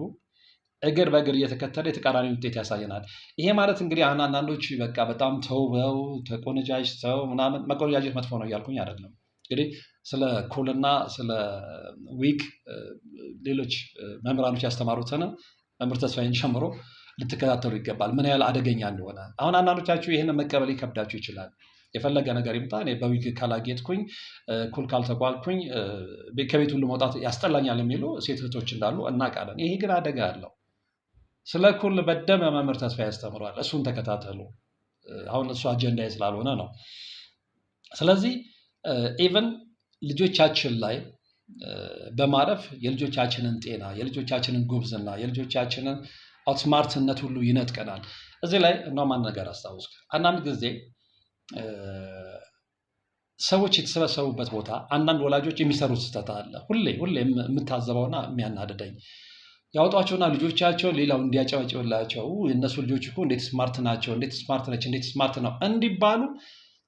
እግር በእግር እየተከተለ የተቃራኒ ውጤት ያሳየናል። ይሄ ማለት እንግዲህ አንዳንዶች በቃ በጣም ተውበው ተቆነጃጅተው ምናምን፣ መቆነጃጀት መጥፎ ነው እያልኩኝ አይደለም። እንግዲህ ስለ ኩልና ስለ ዊግ ሌሎች መምህራኖች ያስተማሩትን መምህር ተስፋዬን ጨምሮ ልትከታተሉ ይገባል፣ ምን ያህል አደገኛ እንደሆነ። አሁን አንዳንዶቻችሁ ይህንን መቀበል ይከብዳችሁ ይችላል። የፈለገ ነገር ይምጣ፣ እኔ በዊግ ካላጌጥኩኝ፣ ኩል ካልተቋልኩኝ ከቤት ሁሉ መውጣት ያስጠላኛል የሚሉ ሴት እህቶች እንዳሉ እናውቃለን። ይሄ ግን አደጋ አለው። ስለ ኩል በደንብ መምህር ተስፋዬ ያስተምሯል። እሱን ተከታተሉ። አሁን እሱ አጀንዳ ስላልሆነ ነው። ስለዚህ ኢቨን ልጆቻችን ላይ በማረፍ የልጆቻችንን ጤና፣ የልጆቻችንን ጉብዝና፣ የልጆቻችንን አውትስማርትነት ሁሉ ይነጥቀናል። እዚህ ላይ ማን ነገር አስታውስክ፣ አንዳንድ ጊዜ ሰዎች የተሰበሰቡበት ቦታ አንዳንድ ወላጆች የሚሰሩት ስህተት አለ። ሁሌ የምታዘበውና የሚያናድደኝ ያወጧቸውና ልጆቻቸው ሌላው እንዲያጨበጭብላቸው እነሱ ልጆች እኮ እንዴት ስማርት ናቸው፣ እንዴት ስማርት ነች፣ እንዴት ስማርት ነው እንዲባሉ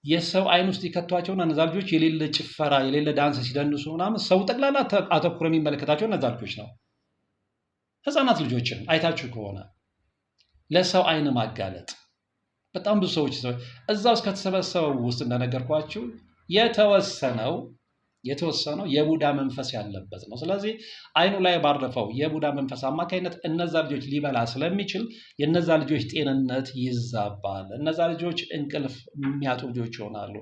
የሰው አይን ውስጥ ይከቷቸውና እነዛ ልጆች የሌለ ጭፈራ የሌለ ዳንስ ሲደንሱ ምናምን ሰው ጠቅላላ አተኩሮ የሚመለከታቸው እነዛ ልጆች ነው። ህፃናት ልጆችን አይታችሁ ከሆነ ለሰው አይን ማጋለጥ በጣም ብዙ ሰዎች እዛ ውስጥ ከተሰበሰበው ውስጥ እንደነገርኳችሁ የተወሰነው የቡዳ መንፈስ ያለበት ነው። ስለዚህ አይኑ ላይ ባረፈው የቡዳ መንፈስ አማካኝነት እነዛ ልጆች ሊበላ ስለሚችል የነዛ ልጆች ጤንነት ይዛባል። እነዛ ልጆች እንቅልፍ የሚያጡ ልጆች ይሆናሉ።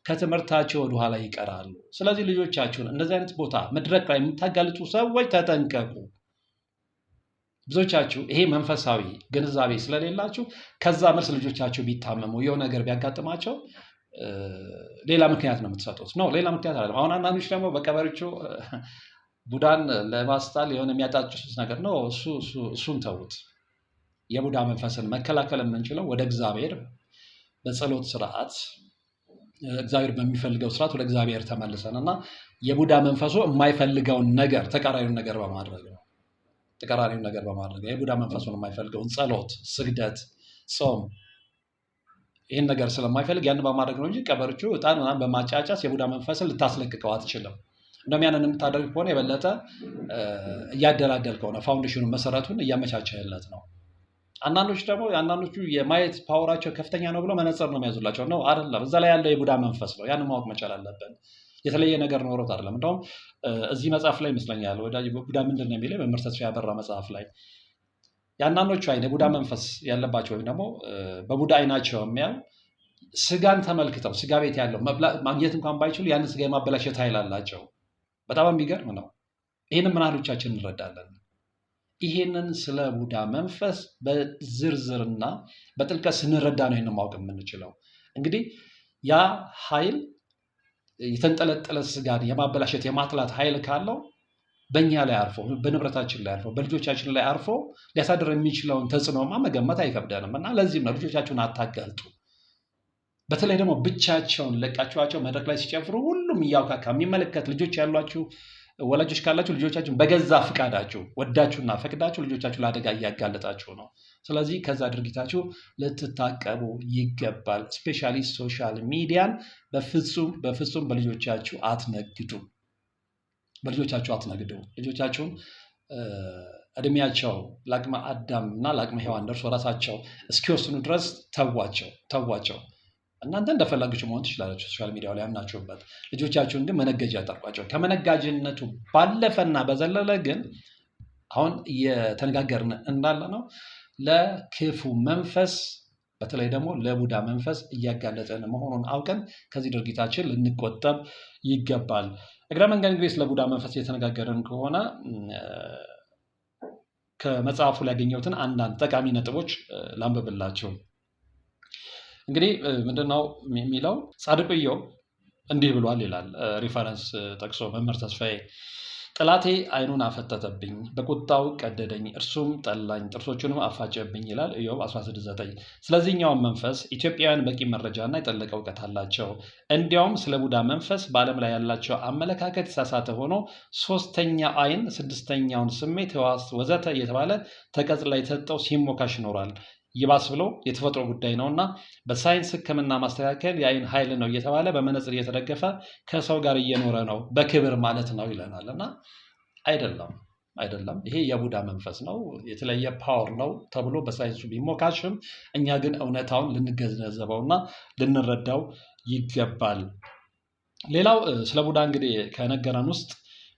ከትምህርታቸው ወደኋላ ይቀራሉ። ስለዚህ ልጆቻችሁን እንደዚህ አይነት ቦታ መድረክ ላይ የምታጋልጡ ሰዎች ተጠንቀቁ። ብዙዎቻችሁ ይሄ መንፈሳዊ ግንዛቤ ስለሌላችሁ ከዛ መልስ ልጆቻችሁ ቢታመሙ የሆነ ነገር ቢያጋጥማቸው ሌላ ምክንያት ነው የምትሰጡት። ነው ሌላ ምክንያት አይደለም። አሁን አንዳንዶች ደግሞ በቀበሪቹ ቡዳን ለማስጣል የሆነ የሚያጣጭሱት ነገር ነው። እሱን ተዉት። የቡዳ መንፈስን መከላከል የምንችለው ወደ እግዚአብሔር በጸሎት ስርዓት፣ እግዚአብሔር በሚፈልገው ስርዓት ወደ እግዚአብሔር ተመልሰን እና የቡዳ መንፈሱ የማይፈልገውን ነገር ተቃራኒውን ነገር በማድረግ ነው። ተቃራኒውን ነገር በማድረግ የቡዳ መንፈሱን የማይፈልገውን ጸሎት፣ ስግደት፣ ጾም ይህን ነገር ስለማይፈልግ ያን በማድረግ ነው እንጂ ቀበሪቹ ዕጣን ምናምን በማጫጫስ የቡዳ መንፈስን ልታስለቅቀው አትችልም። እንደውም ያንን የምታደርግ ከሆነ የበለጠ እያደላደልከው ነው፣ ፋውንዴሽኑን መሰረቱን እያመቻቸለት ነው። አንዳንዶቹ የማየት ፓወራቸው ከፍተኛ ነው ብለው መነጽር ነው የሚያዙላቸው። ነው አይደለም፣ እዛ ላይ ያለው የቡዳ መንፈስ ነው። ያን ማወቅ መቻል አለብን። የተለየ ነገር ኖሮት አይደለም። እንደውም እዚህ መጽሐፍ ላይ ይመስለኛል ወዳጅ ቡዳ ምንድን ነው የሚለው መምህር ተስፋዬ ያበራ መጽሐፍ ላይ የአንዳንዶቹ አይን የቡዳ መንፈስ ያለባቸው ወይም ደግሞ በቡዳ አይናቸው የሚያዩ ስጋን ተመልክተው ስጋ ቤት ያለው ማግኘት እንኳን ባይችሉ ያንን ስጋ የማበላሸት ኃይል አላቸው። በጣም የሚገርም ነው። ይህንን ምን ያህሎቻችን እንረዳለን? ይህንን ስለ ቡዳ መንፈስ በዝርዝርና በጥልቀት ስንረዳ ነው ይህንን ማወቅ የምንችለው። እንግዲህ ያ ኃይል የተንጠለጠለ ስጋን የማበላሸት የማጥላት ኃይል ካለው በእኛ ላይ አርፎ በንብረታችን ላይ አርፎ በልጆቻችን ላይ አርፎ ሊያሳድር የሚችለውን ተጽዕኖማ መገመት አይከብደንም። እና ለዚህም ነው ልጆቻችሁን አታጋልጡ። በተለይ ደግሞ ብቻቸውን ለቃችኋቸው መድረክ ላይ ሲጨፍሩ ሁሉም እያውካካ የሚመለከት ልጆች ያሏችሁ ወላጆች ካላችሁ ልጆቻችሁን በገዛ ፍቃዳችሁ ወዳችሁና ፈቅዳችሁ ልጆቻችሁ ለአደጋ እያጋለጣችሁ ነው። ስለዚህ ከዛ ድርጊታችሁ ልትታቀቡ ይገባል። ስፔሻሊ ሶሻል ሚዲያን በፍጹም በልጆቻችሁ አትነግዱ። ልጆቻችሁን እድሜያቸው ለአቅመ አዳም እና ለአቅመ ሔዋን ደርሶ ራሳቸው እስኪወስኑ ድረስ ተዋቸው። እናንተ እንደፈላጊችሁ መሆን ትችላላችሁ፣ ሶሻል ሚዲያው ላይ ያምናችሁበት። ልጆቻችሁን ግን መነገጃ ያጠርቋቸው። ከመነጋጅነቱ ባለፈና በዘለለ ግን አሁን እየተነጋገርን እንዳለ ነው ለክፉ መንፈስ በተለይ ደግሞ ለቡዳ መንፈስ እያጋለጠን መሆኑን አውቀን ከዚህ ድርጊታችን ልንቆጠብ ይገባል። እግረ መንገድ እንግዲህ ስለ ቡዳ መንፈስ እየተነጋገርን ከሆነ ከመጽሐፉ ላይ ያገኘሁትን አንዳንድ ጠቃሚ ነጥቦች ላንብብላችሁ። እንግዲህ ምንድነው የሚለው? ጻድቁ ኢዮብ እንዲህ ብሏል ይላል ሪፈረንስ ጠቅሶ መምህር ተስፋዬ። ጠላቴ ዓይኑን አፈጠጠብኝ፣ በቁጣው ቀደደኝ፣ እርሱም ጠላኝ፣ ጥርሶቹንም አፋጨብኝ ይላል ኢዮብ 16:9። ስለዚህኛውም መንፈስ ኢትዮጵያውያን በቂ መረጃና የጠለቀ እውቀት አላቸው። እንዲያውም ስለ ቡዳ መንፈስ በዓለም ላይ ያላቸው አመለካከት የተሳሳተ ሆኖ ሶስተኛ ዓይን፣ ስድስተኛውን ስሜት ሕዋስ ወዘተ እየተባለ ተቀጽላ የተሰጠው ሲሞካሽ ይኖራል። ይባስ ብሎ የተፈጥሮ ጉዳይ ነውና በሳይንስ ሕክምና ማስተካከል የዓይን ኃይል ነው እየተባለ በመነጽር እየተደገፈ ከሰው ጋር እየኖረ ነው በክብር ማለት ነው ይለናል። እና አይደለም፣ ይሄ የቡዳ መንፈስ ነው፣ የተለየ ፓወር ነው ተብሎ በሳይንሱ ቢሞካሽም እኛ ግን እውነታውን ልንገነዘበውና ልንረዳው ይገባል። ሌላው ስለ ቡዳ እንግዲህ ከነገረን ውስጥ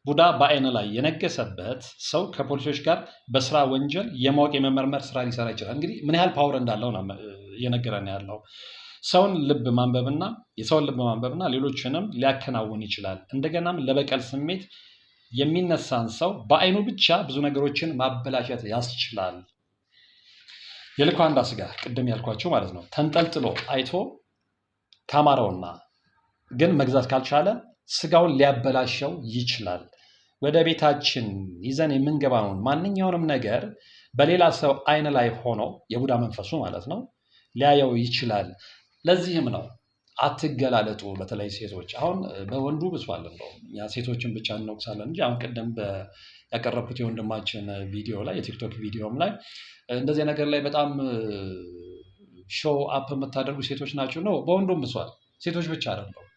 ቡዳ በዓይን ላይ የነገሰበት ሰው ከፖሊሶች ጋር በስራ ወንጀል የማወቅ የመመርመር ስራ ሊሰራ ይችላል። እንግዲህ ምን ያህል ፓወር እንዳለው ነው እየነገረን ያለው። የሰውን ልብ ማንበብና ሌሎችንም ሊያከናውን ይችላል። እንደገናም ለበቀል ስሜት የሚነሳን ሰው በዓይኑ ብቻ ብዙ ነገሮችን ማበላሸት ያስችላል። የልኳንዳ ስጋ ቅድም ያልኳቸው ማለት ነው ተንጠልጥሎ አይቶ ካማረውና ግን መግዛት ካልቻለ ስጋውን ሊያበላሸው ይችላል። ወደ ቤታችን ይዘን የምንገባውን ማንኛውንም ነገር በሌላ ሰው ዓይን ላይ ሆኖ የቡዳ መንፈሱ ማለት ነው ሊያየው ይችላል። ለዚህም ነው አትገላለጡ። በተለይ ሴቶች አሁን በወንዱ ብሷል። እንደውም ያ ሴቶችን ብቻ እንወቅሳለን እንጂ አሁን ቅድም ያቀረብኩት የወንድማችን ቪዲዮ ላይ የቲክቶክ ቪዲዮም ላይ እንደዚህ ነገር ላይ በጣም ሾው አፕ የምታደርጉ ሴቶች ናቸው ነው። በወንዱም ብሷል። ሴቶች ብቻ አይደለም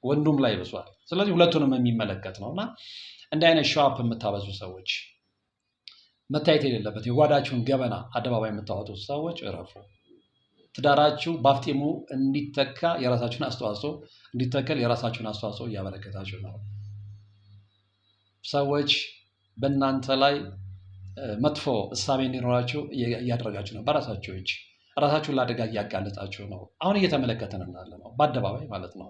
ወንዱም ላይ ብሷል። ስለዚህ ሁለቱንም የሚመለከት ነው እና እንዲህ አይነት ሾው የምታበዙ ሰዎች፣ መታየት የሌለበት የጓዳችሁን ገበና አደባባይ የምታወጡ ሰዎች እረፉ። ትዳራችሁ ባፍጢሙ እንዲተካ የራሳችሁን አስተዋጽኦ እንዲተከል የራሳችሁን አስተዋጽኦ እያበረከታችሁ ነው። ሰዎች በእናንተ ላይ መጥፎ እሳቤ እንዲኖራችሁ እያደረጋችሁ ነው። በራሳችሁ እጅ ራሳችሁን ለአደጋ እያጋለጣችሁ ነው። አሁን እየተመለከተን እንዳለ ነው፣ በአደባባይ ማለት ነው።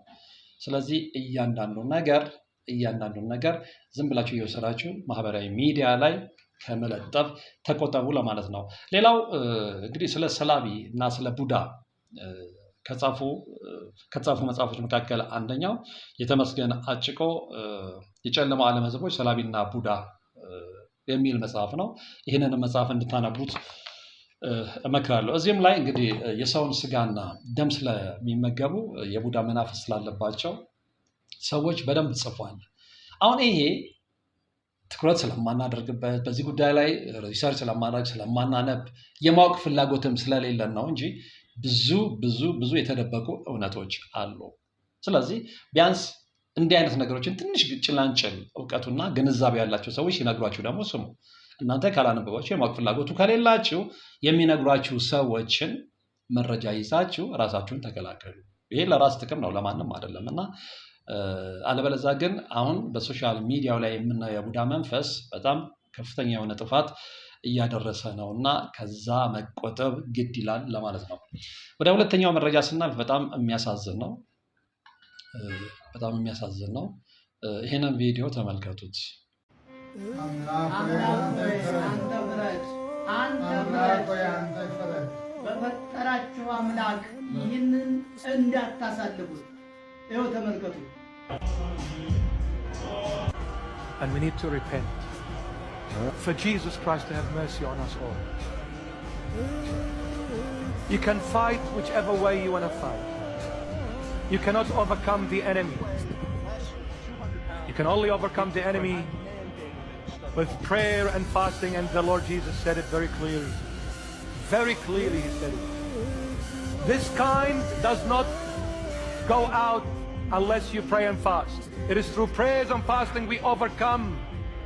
ስለዚህ እያንዳንዱን ነገር ዝም ብላችሁ እየወሰዳችሁ ማህበራዊ ሚዲያ ላይ ከመለጠፍ ተቆጠቡ ለማለት ነው። ሌላው እንግዲህ ስለ ሰላቢ እና ስለ ቡዳ ከጻፉ መጽሐፎች መካከል አንደኛው የተመስገን አጭቆ የጨለማው ዓለም ህዝቦች ሰላቢና ቡዳ የሚል መጽሐፍ ነው። ይህንን መጽሐፍ እንድታነቡት እመክራለሁ። እዚህም ላይ እንግዲህ የሰውን ስጋና ደም ስለሚመገቡ የቡዳ መናፍስት ስላለባቸው ሰዎች በደንብ ጽፏል። አሁን ይሄ ትኩረት ስለማናደርግበት በዚህ ጉዳይ ላይ ሪሰርች ስለማድረግ ስለማናነብ የማወቅ ፍላጎትም ስለሌለን ነው እንጂ ብዙ የተደበቁ እውነቶች አሉ። ስለዚህ ቢያንስ እንዲህ አይነት ነገሮችን ትንሽ ጭላንጭል እውቀቱና ግንዛቤ ያላቸው ሰዎች ሲነግሯችሁ ደግሞ ስሙ። እናንተ ካላነበባችሁ የማወቅ ፍላጎቱ ከሌላችሁ የሚነግሯችሁ ሰዎችን መረጃ ይዛችሁ ራሳችሁን ተከላከሉ። ይሄ ለራስ ጥቅም ነው፣ ለማንም አይደለም። እና አለበለዛ ግን አሁን በሶሻል ሚዲያው ላይ የምናየው የቡዳ መንፈስ በጣም ከፍተኛ የሆነ ጥፋት እያደረሰ ነው እና ከዛ መቆጠብ ግድ ይላል ለማለት ነው። ወደ ሁለተኛው መረጃ ስናልፍ በጣም የሚያሳዝን ነው። ይህንን ቪዲዮ ተመልከቱት። በፈጠራችሁ አምላክ ይህንን እንዳታሳልፉት። ይኸው ተመልከቱ። And we need to repent for Jesus Christ to have mercy on us all. You can fight whichever way you want to fight. You cannot overcome the enemy. You can only overcome the enemy with prayer and fasting, and the Lord Jesus said it very clearly. Very clearly he said it. This kind does not go out unless you pray and fast. It is through prayers and fasting we overcome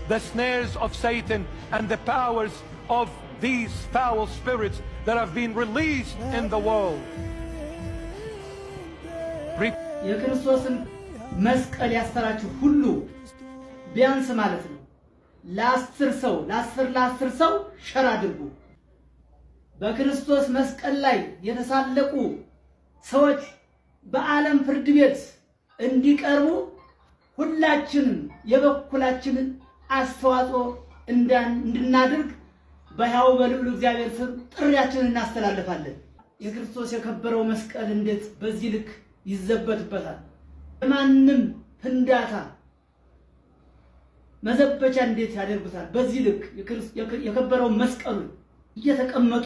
the snares of Satan and the powers of these foul spirits that have been released in the world. የክርስቶስን መስቀል ያሰራችሁ ሁሉ ቢያንስ ማለት ነው ለአስር ሰው ሸር አድርጉ። በክርስቶስ መስቀል ላይ የተሳለቁ ሰዎች በዓለም ፍርድ ቤት እንዲቀርቡ ሁላችንም የበኩላችንን አስተዋጽኦ እንድናደርግ በሕያው በልዑል እግዚአብሔር ስም ጥሪያችንን እናስተላልፋለን። የክርስቶስ የከበረው መስቀል እንዴት በዚህ ልክ ይዘበትበታል? የማንም ፍንዳታ መዘበቻ እንዴት ያደርጉታል? በዚህ ልክ የከበረው መስቀሉን እየተቀመጡ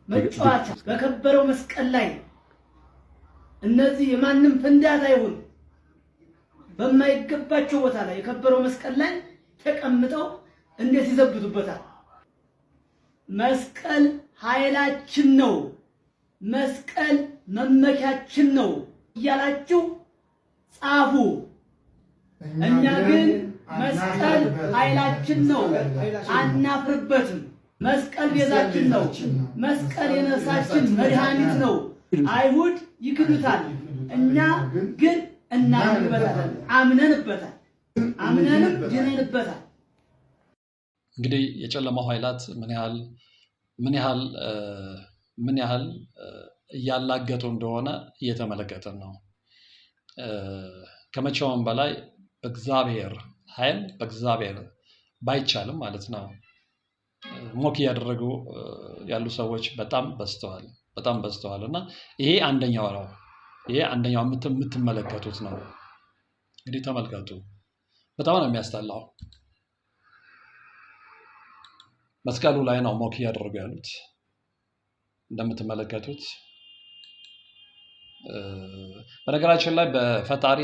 መጫወቻ በከበረው መስቀል ላይ እነዚህ የማንም ፍንዳታ ይሁን በማይገባቸው ቦታ ላይ የከበረው መስቀል ላይ ተቀምጠው እንዴት ይዘብቱበታል? መስቀል ኃይላችን ነው፣ መስቀል መመኪያችን ነው እያላችሁ ጻፉ። እኛ ግን መስቀል ኃይላችን ነው፣ አናፍርበትም። መስቀል ቤዛችን ነው፣ መስቀል የነፍሳችን መድኃኒት ነው። አይሁድ ይክዱታል፣ እኛ ግን እናምንበታለን፣ አምነንም ድነንበታል። እንግዲህ የጨለማው ኃይላት ምን ያህል እያላገጡ እንደሆነ እየተመለከትን ነው። ከመቼውም በላይ በእግዚአብሔር ኃይል በእግዚአብሔር ባይቻልም ማለት ነው ሞክ እያደረጉ ያሉ ሰዎች በጣም በዝተዋል እና ይሄ አንደኛው ነው። ይሄ አንደኛው የምትመለከቱት ነው። እንግዲህ ተመልከቱ። በጣም ነው የሚያስጠላው። መስቀሉ ላይ ነው ሞክ እያደረጉ ያሉት እንደምትመለከቱት። በነገራችን ላይ በፈጣሪ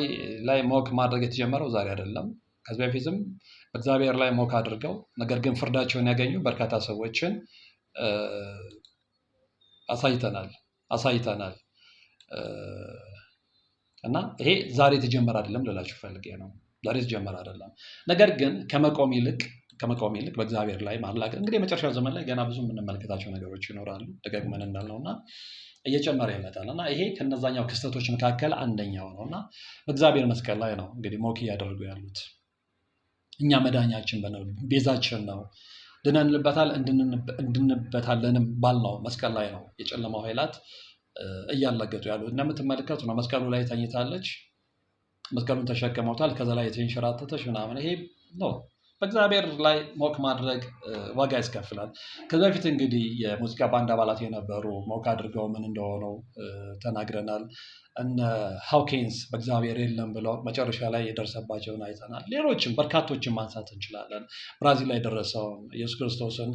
ላይ ሞክ ማድረግ የተጀመረው ዛሬ አይደለም። ከዚህ በፊትም በእግዚአብሔር ላይ ሞክ አድርገው ነገር ግን ፍርዳቸውን ያገኙ በርካታ ሰዎችን አሳይተናል እና ይሄ ዛሬ የተጀመረ አይደለም ልላችሁ ፈልጌ ነው። ዛሬ የተጀመረ አይደለም። ነገር ግን ከመቆም ይልቅ ከመቃወም ይልቅ በእግዚአብሔር ላይ ማላገጥ እንግዲህ የመጨረሻው ዘመን ላይ ገና ብዙ የምንመለከታቸው ነገሮች ይኖራሉ። ደጋግመን እንዳልነውና እየጨመረ ይመጣል እና ይሄ ከነዛኛው ክስተቶች መካከል አንደኛው ነው እና በእግዚአብሔር መስቀል ላይ ነው እንግዲህ ሞክ እያደረጉ ያሉት። እኛ መዳኛችን ቤዛችን ነው፣ ድነንበታል፣ እንድንበታለንም ባልነው መስቀል ላይ ነው የጨለማው ኃይላት እያላገጡ ያሉት። እንደምትመለከቱ ነው መስቀሉ ላይ ተኝታለች፣ መስቀሉን ተሸክመውታል፣ ከዛ ላይ የተንሸራተተች ምናምን። ይሄ ነው በእግዚአብሔር ላይ ሞክ ማድረግ ዋጋ ያስከፍላል። ከዚ በፊት እንግዲህ የሙዚቃ ባንድ አባላት የነበሩ ሞክ አድርገው ምን እንደሆነው ተናግረናል። እነ ሃውኪንስ በእግዚአብሔር የለም ብለው መጨረሻ ላይ የደረሰባቸውን አይተናል። ሌሎችም በርካቶችን ማንሳት እንችላለን። ብራዚል ላይ የደረሰውን ኢየሱስ ክርስቶስን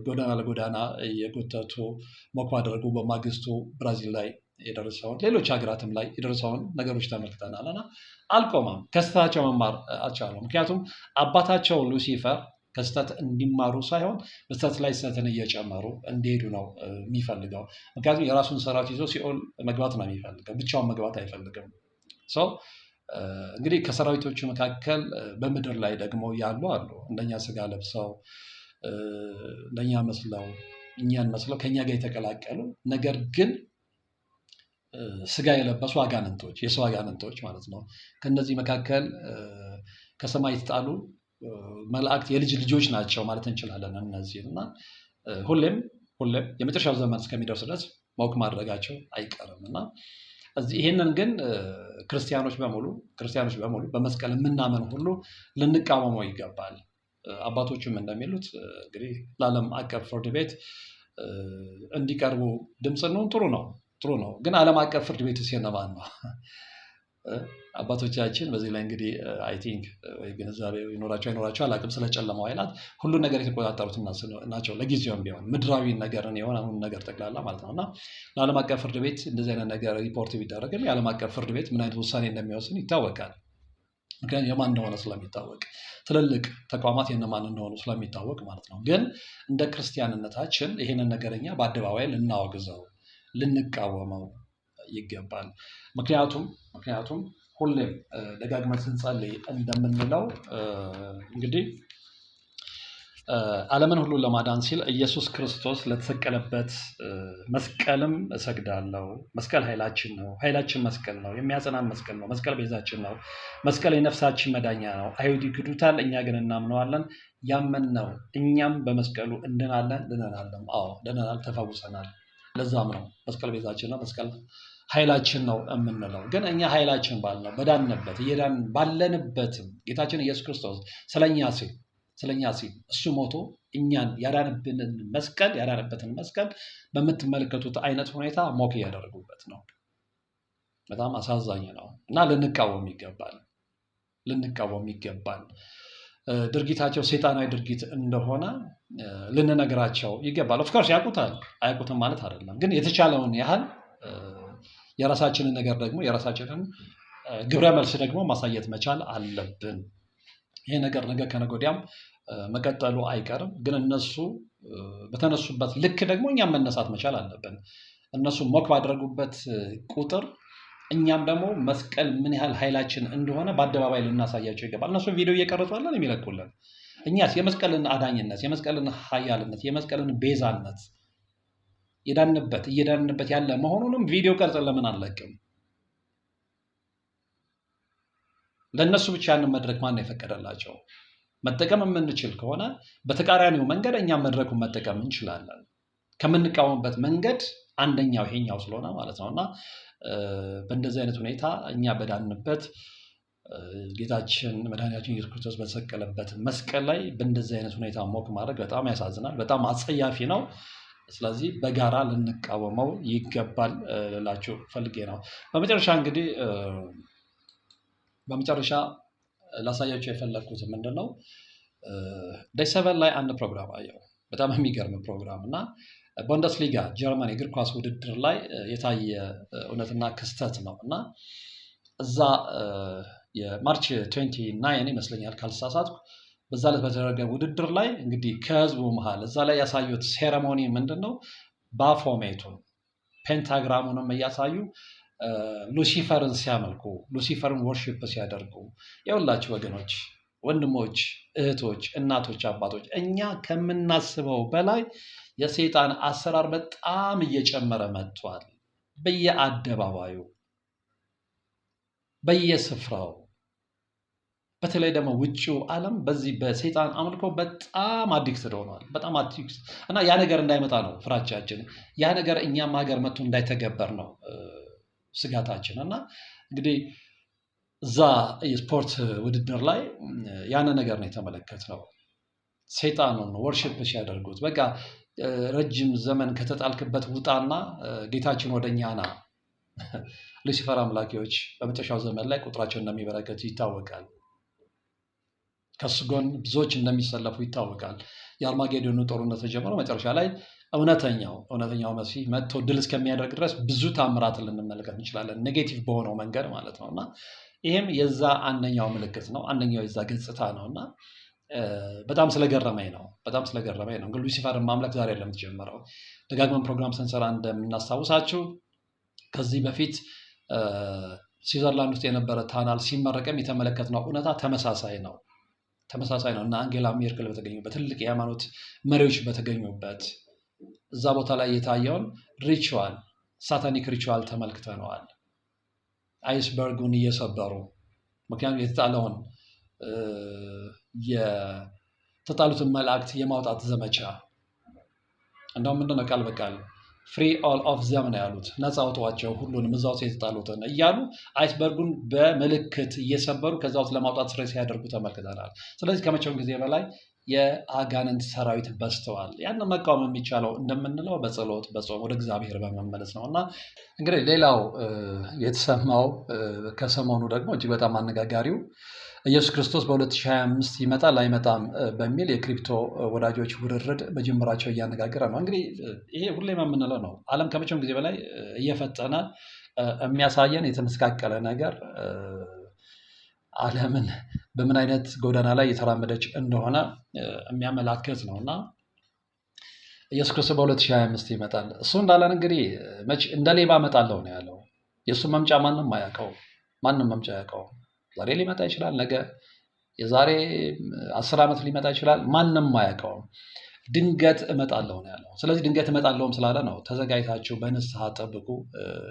ጎዳና ለጎዳና የጎተቱ ሞክ ማድረጉ በማግስቱ ብራዚል ላይ የደረሰውን ሌሎች ሀገራትም ላይ የደረሰውን ነገሮች ተመልክተናል እና አልቆመም። ከስህተታቸው መማር አልቻሉም። ምክንያቱም አባታቸው ሉሲፈር ከስህተት እንዲማሩ ሳይሆን በስህተት ላይ ስህተትን እየጨመሩ እንዲሄዱ ነው የሚፈልገው። ምክንያቱም የራሱን ሰራዊት ይዞ ሲኦል መግባት ነው የሚፈልገው፣ ብቻውን መግባት አይፈልግም። እንግዲህ ከሰራዊቶቹ መካከል በምድር ላይ ደግሞ ያሉ አሉ፣ እንደኛ ስጋ ለብሰው እንደኛ መስለው እኛን መስለው ከኛ ጋር የተቀላቀሉ ነገር ግን ስጋ የለበሱ አጋንንቶች፣ የሰው አጋንንቶች ማለት ነው። ከነዚህ መካከል ከሰማይ የተጣሉ መላእክት የልጅ ልጆች ናቸው ማለት እንችላለን እነዚህ እና ሁሌም የመጨረሻው ዘመን እስከሚደርስ ድረስ ሞክ ማድረጋቸው አይቀርም እና ይህንን ግን ክርስቲያኖች በሙሉ በመስቀል የምናምን ሁሉ ልንቃወመው ይገባል። አባቶችም እንደሚሉት እንግዲህ ለዓለም አቀፍ ፍርድ ቤት እንዲቀርቡ ድምፅ ነው። ጥሩ ነው። ግን ዓለም አቀፍ ፍርድ ቤት የነማን ነው? አባቶቻችን በዚህ ላይ እንግዲህ አይ ቲንክ ወይ ግንዛቤ ይኖራቸው አይኖራቸው አላውቅም። ስለ ጨለማው ኃይላት ሁሉን ነገር የተቆጣጠሩት ናቸው። ለጊዜውም ቢሆን ምድራዊ ነገርን የሆነውን ነገር ጠቅላላ ማለት ነው እና ለዓለም አቀፍ ፍርድ ቤት እንደዚህ አይነት ነገር ሪፖርት ቢደረግም የዓለም አቀፍ ፍርድ ቤት ምን አይነት ውሳኔ እንደሚወስን ይታወቃል። ምክንያቱም የማን እንደሆነ ስለሚታወቅ፣ ትልልቅ ተቋማት የነማን እንደሆኑ ስለሚታወቅ ማለት ነው። ግን እንደ ክርስቲያንነታችን ይህንን ነገረኛ በአደባባይ ልናወግዘው ልንቃወመው ይገባል። ምክንያቱም ሁሌም ደጋግመን ስንጸልይ እንደምንለው እንግዲህ ዓለምን ሁሉ ለማዳን ሲል ኢየሱስ ክርስቶስ ለተሰቀለበት መስቀልም እሰግዳለሁ። መስቀል ኃይላችን ነው። ኃይላችን መስቀል ነው። የሚያጸናን መስቀል ነው። መስቀል ቤዛችን ነው። መስቀል የነፍሳችን መዳኛ ነው። አይሁድ ይክዱታል፣ እኛ ግን እናምነዋለን። ያመንነው እኛም በመስቀሉ እንድናለን፣ ድነናለም። አዎ ድነናል፣ ተፈውሰናል። ለዛም ነው መስቀል ቤዛችን ነው፣ መስቀል ኃይላችን ነው የምንለው። ግን እኛ ኃይላችን ባልነው በዳንበት እየዳን ባለንበትም ጌታችን ኢየሱስ ክርስቶስ ስለኛ ሲል እሱ ሞቶ እኛን ያዳነበትን መስቀል በምትመለከቱት አይነት ሁኔታ ሞክ እያደረጉበት ነው። በጣም አሳዛኝ ነው እና ልንቃወም ይገባል። ድርጊታቸው ሰይጣናዊ ድርጊት እንደሆነ ልንነግራቸው ይገባል። ኦፍኮርስ ያውቁታል፣ አያውቁትም ማለት አይደለም። ግን የተቻለውን ያህል የራሳችንን ነገር ደግሞ የራሳችንን ግብረ መልስ ደግሞ ማሳየት መቻል አለብን። ይሄ ነገር ነገ ከነገ ወዲያም መቀጠሉ አይቀርም። ግን እነሱ በተነሱበት ልክ ደግሞ እኛም መነሳት መቻል አለብን። እነሱ ሞክ ባደረጉበት ቁጥር እኛም ደግሞ መስቀል ምን ያህል ኃይላችን እንደሆነ በአደባባይ ልናሳያቸው ይገባል። እነሱ ቪዲዮ እየቀረጹ ያለን የሚለቁልን፣ እኛስ የመስቀልን አዳኝነት፣ የመስቀልን ኃያልነት፣ የመስቀልን ቤዛነት እየዳንበት ያለ መሆኑንም ቪዲዮ ቀርጸን ለምን አንለቅም? ለእነሱ ብቻ ያንን መድረክ ማን የፈቀደላቸው? መጠቀም የምንችል ከሆነ በተቃራኒው መንገድ እኛም መድረኩን መጠቀም እንችላለን። ከምንቃወምበት መንገድ አንደኛው ይሄኛው ስለሆነ ማለት ነው እና በእንደዚህ አይነት ሁኔታ እኛ በዳንበት ጌታችን መድኃኒታችን ኢየሱስ ክርስቶስ በተሰቀለበት መስቀል ላይ በእንደዚህ አይነት ሁኔታ ሞክ ማድረግ በጣም ያሳዝናል፣ በጣም አጸያፊ ነው። ስለዚህ በጋራ ልንቃወመው ይገባል ልላችሁ ፈልጌ ነው። በመጨረሻ ላሳያችሁ የፈለግኩት ምንድን ነው፣ ዴይ 7 ላይ አንድ ፕሮግራም አየው። በጣም የሚገርም ፕሮግራም እና ቡንደስሊጋ ጀርመን የእግር ኳስ ውድድር ላይ የታየ እውነትና ክስተት ነው እና እዛ የማርች 29 ይመስለኛል ካልተሳሳትኩ፣ በዛ ዕለት በተደረገ ውድድር ላይ እንግዲህ ከህዝቡ መሀል እዛ ላይ ያሳዩት ሴረሞኒ ምንድን ነው፣ ባፎሜቱን ፔንታግራሙንም እያሳዩ ሉሲፈርን ሲያመልኩ፣ ሉሲፈርን ወርሺፕ ሲያደርጉ የሁላችሁ ወገኖች ወንድሞች፣ እህቶች፣ እናቶች፣ አባቶች እኛ ከምናስበው በላይ የሰይጣን አሰራር በጣም እየጨመረ መጥቷል። በየአደባባዩ፣ በየስፍራው በተለይ ደግሞ ውጭው ዓለም በዚህ በሰይጣን አምልኮ በጣም አዲክትድ ሆኗል። በጣም አዲክትድ እና ያ ነገር እንዳይመጣ ነው ፍራቻችን። ያ ነገር እኛም ሀገር መጥቶ እንዳይተገበር ነው ስጋታችን። እና እንግዲህ እዛ የስፖርት ውድድር ላይ ያን ነገር ነው የተመለከትነው። ሰይጣኑን ወርሺፕ ሲያደርጉት በቃ ረጅም ዘመን ከተጣልክበት ውጣና ጌታችን ወደኛ ና። ሉሲፈር አምላኪዎች በመጨረሻው ዘመን ላይ ቁጥራቸው እንደሚበረከት ይታወቃል። ከሱ ጎን ብዙዎች እንደሚሰለፉ ይታወቃል። የአርማጌዶኑ ጦርነት ተጀምሮ መጨረሻ ላይ እውነተኛው መሲህ መጥቶ ድል እስከሚያደርግ ድረስ ብዙ ታምራት ልንመለከት እንችላለን፣ ኔጌቲቭ በሆነው መንገድ ማለት ነው። እና ይህም የዛ አንደኛው ምልክት ነው፣ አንደኛው የዛ ገጽታ ነው። እና በጣም ስለገረመኝ ነው። እንግዲህ ሉሲፈርን ማምለክ ዛሬ ለምትጀምረው ደጋግመን ፕሮግራም ስንሰራ እንደምናስታውሳችሁ ከዚህ በፊት ስዊዘርላንድ ውስጥ የነበረ ታናል ሲመረቅም የተመለከትነው እውነታ ተመሳሳይ ነው እና አንጌላ ሜርክል በተገኙበት ትልቅ የሃይማኖት መሪዎች በተገኙበት እዛ ቦታ ላይ የታየውን ሪቹዋል ሳታኒክ ሪቹዋል ተመልክተነዋል። አይስበርጉን እየሰበሩ ምክንያቱም የተጣለውን የተጣሉትን መላእክት የማውጣት ዘመቻ እንደውም ምንድነው ቃል በቃል ፍሪ ኦል ኦፍ ዘም ነው ያሉት። ነፃ አውጧቸው ሁሉንም እዛ ውስጥ የተጣሉትን እያሉ አይስበርጉን በምልክት እየሰበሩ ከዛ ውስጥ ለማውጣት ስራ ሲያደርጉ ተመልክተናል። ስለዚህ ከመቼውም ጊዜ በላይ የአጋንንት ሰራዊት በዝተዋል። ያን መቃወም የሚቻለው እንደምንለው በጸሎት በጾም ወደ እግዚአብሔር በመመለስ ነው። እና እንግዲህ ሌላው የተሰማው ከሰሞኑ ደግሞ እጅግ በጣም አነጋጋሪው ኢየሱስ ክርስቶስ በ2025 ይመጣል አይመጣም በሚል የክሪፕቶ ወዳጆች ውርርድ መጀመራቸው እያነጋገረ ነው። እንግዲህ ይሄ ሁሌም የምንለው ነው። ዓለም ከመቼውም ጊዜ በላይ እየፈጠነ የሚያሳየን የተመሰቃቀለ ነገር ዓለምን በምን አይነት ጎዳና ላይ የተራመደች እንደሆነ የሚያመላክት ነው። እና ኢየሱስ ክርስቶስ በ2025 ይመጣል። እሱ እንዳለን እንግዲህ እንደ ሌባ እመጣለሁ ነው ያለው። የእሱ መምጫ ማንም መምጫ አያውቀው። ዛሬ ሊመጣ ይችላል፣ ነገ የዛሬ 10 ዓመት ሊመጣ ይችላል። ማንም አያውቀውም። ድንገት እመጣለሁ ነው ያለው። ስለዚህ ድንገት እመጣለሁም ስላለ ነው ተዘጋጅታችሁ በንስሐ ጠብቁ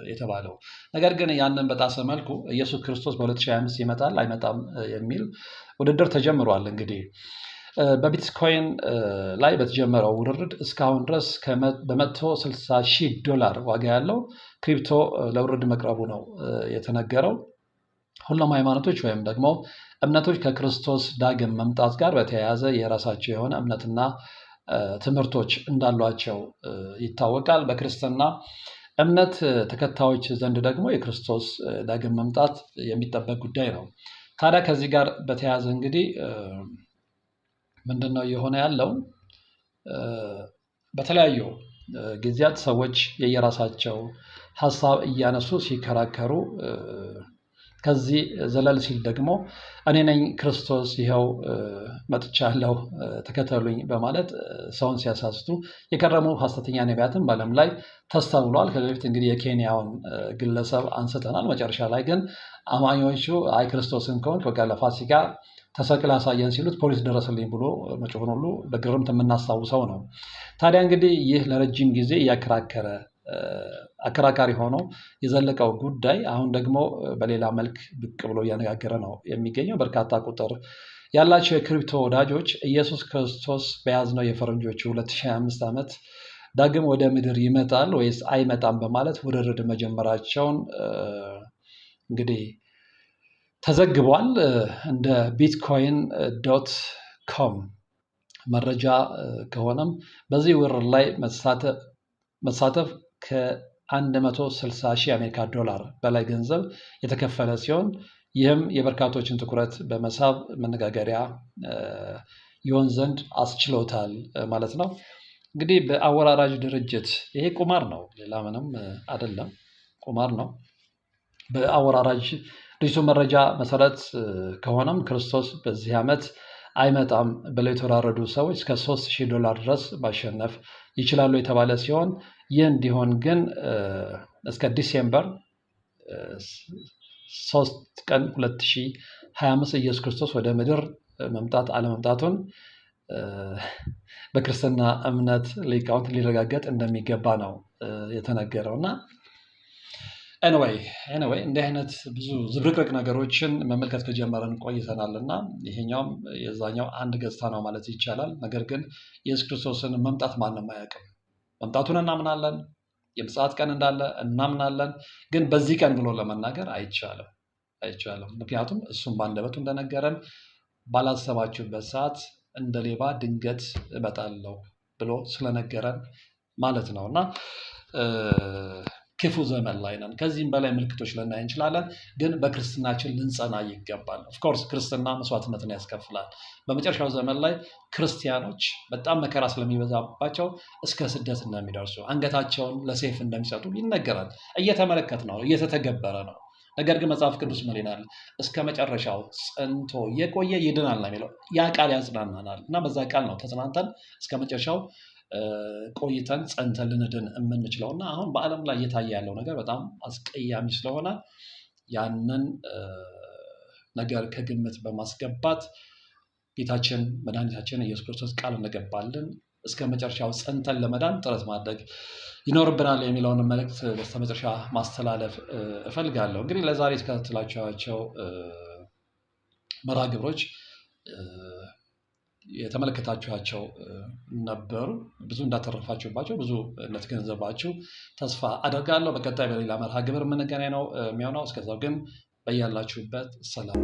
የተባለው። ነገር ግን ያንን በጣሰ መልኩ ኢየሱስ ክርስቶስ በ2025 ይመጣል አይመጣም የሚል ውድድር ተጀምሯል። እንግዲህ በቢትኮይን ላይ በተጀመረው ውድድር እስካሁን ድረስ $160,000 ዋጋ ያለው ክሪፕቶ ለውድድር መቅረቡ ነው የተነገረው። ሁሉም ሃይማኖቶች ወይም ደግሞ እምነቶች ከክርስቶስ ዳግም መምጣት ጋር በተያያዘ የራሳቸው የሆነ እምነትና ትምህርቶች እንዳሏቸው ይታወቃል። በክርስትና እምነት ተከታዮች ዘንድ ደግሞ የክርስቶስ ዳግም መምጣት የሚጠበቅ ጉዳይ ነው። ታዲያ ከዚህ ጋር በተያያዘ እንግዲህ ምንድነው የሆነ ያለው? በተለያዩ ጊዜያት ሰዎች የየራሳቸው ሀሳብ እያነሱ ሲከራከሩ ከዚህ ዘለል ሲል ደግሞ እኔ ነኝ ክርስቶስ ይኸው መጥቻለሁ ተከተሉኝ በማለት ሰውን ሲያሳስቱ የከረሙ ሐሰተኛ ነቢያትን በዓለም ላይ ተስተውሏል። ከዚህ በፊት እንግዲህ የኬንያውን ግለሰብ አንስተናል። መጨረሻ ላይ ግን አማኞቹ አይ ክርስቶስን ከሆንክ በቃ ለፋሲካ ተሰቅል አሳየን ሲሉት ፖሊስ ደረሰልኝ ብሎ መጮህን ሁሉ በግርምት የምናስታውሰው ነው። ታዲያ እንግዲህ ይህ ለረጅም ጊዜ እያከራከረ አከራካሪ ሆኖ የዘለቀው ጉዳይ አሁን ደግሞ በሌላ መልክ ብቅ ብሎ እያነጋገረ ነው የሚገኘው። በርካታ ቁጥር ያላቸው የክሪፕቶ ወዳጆች ኢየሱስ ክርስቶስ በያዝነው የፈረንጆቹ 2025 ዓመት ዳግም ወደ ምድር ይመጣል ወይስ አይመጣም በማለት ውርርድ መጀመራቸውን እንግዲህ ተዘግቧል። እንደ ቢትኮይን ዶት ኮም መረጃ ከሆነም በዚህ ውርርድ ላይ መሳተፍ ከ$160,000 የአሜሪካ ዶላር በላይ ገንዘብ የተከፈለ ሲሆን ይህም የበርካቶችን ትኩረት በመሳብ መነጋገሪያ ይሆን ዘንድ አስችሎታል ማለት ነው። እንግዲህ በአወራራጅ ድርጅት ይሄ ቁማር ነው፣ ሌላ ምንም አይደለም፣ ቁማር ነው። በአወራራጅ ድርጅቱ መረጃ መሰረት ከሆነም ክርስቶስ በዚህ ዓመት አይመጣም ብለው የተወራረዱ ሰዎች እስከ $3,000 ድረስ ማሸነፍ ይችላሉ የተባለ ሲሆን ይህ እንዲሆን ግን እስከ ዲሴምበር 3 ቀን 2025 ኢየሱስ ክርስቶስ ወደ ምድር መምጣት አለመምጣቱን በክርስትና እምነት ሊቃውንት ሊረጋገጥ እንደሚገባ ነው የተነገረው እና ኤኒዌይ እንዲህ አይነት ብዙ ዝብርቅርቅ ነገሮችን መመልከት ከጀመረን ቆይተናል እና ይሄኛውም የዛኛው አንድ ገጽታ ነው ማለት ይቻላል። ነገር ግን ኢየሱስ ክርስቶስን መምጣት ማንም አያውቅም። መምጣቱን እናምናለን፣ የምጽአት ቀን እንዳለ እናምናለን። ግን በዚህ ቀን ብሎ ለመናገር አይቻልም። ምክንያቱም እሱም በአንደበቱ እንደነገረን ባላሰባችሁበት ሰዓት እንደ ሌባ ድንገት እመጣለሁ ብሎ ስለነገረን ማለት ነው እና ክፉ ዘመን ላይ ነን። ከዚህም በላይ ምልክቶች ልናይ እንችላለን፣ ግን በክርስትናችን ልንጸና ይገባል። ኦፍኮርስ ክርስትና መስዋዕትነትን ያስከፍላል። በመጨረሻው ዘመን ላይ ክርስቲያኖች በጣም መከራ ስለሚበዛባቸው እስከ ስደት እንደሚደርሱ፣ አንገታቸውን ለሰይፍ እንደሚሰጡ ይነገራል። እየተመለከት ነው፣ እየተተገበረ ነው። ነገር ግን መጽሐፍ ቅዱስ ምን ይላል? እስከ መጨረሻው ጸንቶ የቆየ ይድናል ነው የሚለው። ያ ቃል ያጽናናናል እና በዛ ቃል ነው ተጽናንተን እስከ መጨረሻው ቆይተን ጸንተን ልንድን የምንችለው እና አሁን በዓለም ላይ እየታየ ያለው ነገር በጣም አስቀያሚ ስለሆነ ያንን ነገር ከግምት በማስገባት ጌታችን መድኃኒታችን ኢየሱስ ክርስቶስ ቃል እንደገባልን እስከ መጨረሻው ጸንተን ለመዳን ጥረት ማድረግ ይኖርብናል የሚለውን መልእክት በስተመጨረሻ ማስተላለፍ እፈልጋለሁ። እንግዲህ ለዛሬ የተከታተላችኋቸው መርሃ ግብሮች የተመለከታችኋቸው ነበሩ። ብዙ እንዳተረፋችሁባቸው፣ ብዙ እንደተገነዘባችሁ ተስፋ አደርጋለሁ። በቀጣይ በሌላ መርሃ ግብር የምንገናኝ ነው የሚሆነው። እስከዛው ግን በያላችሁበት ሰላም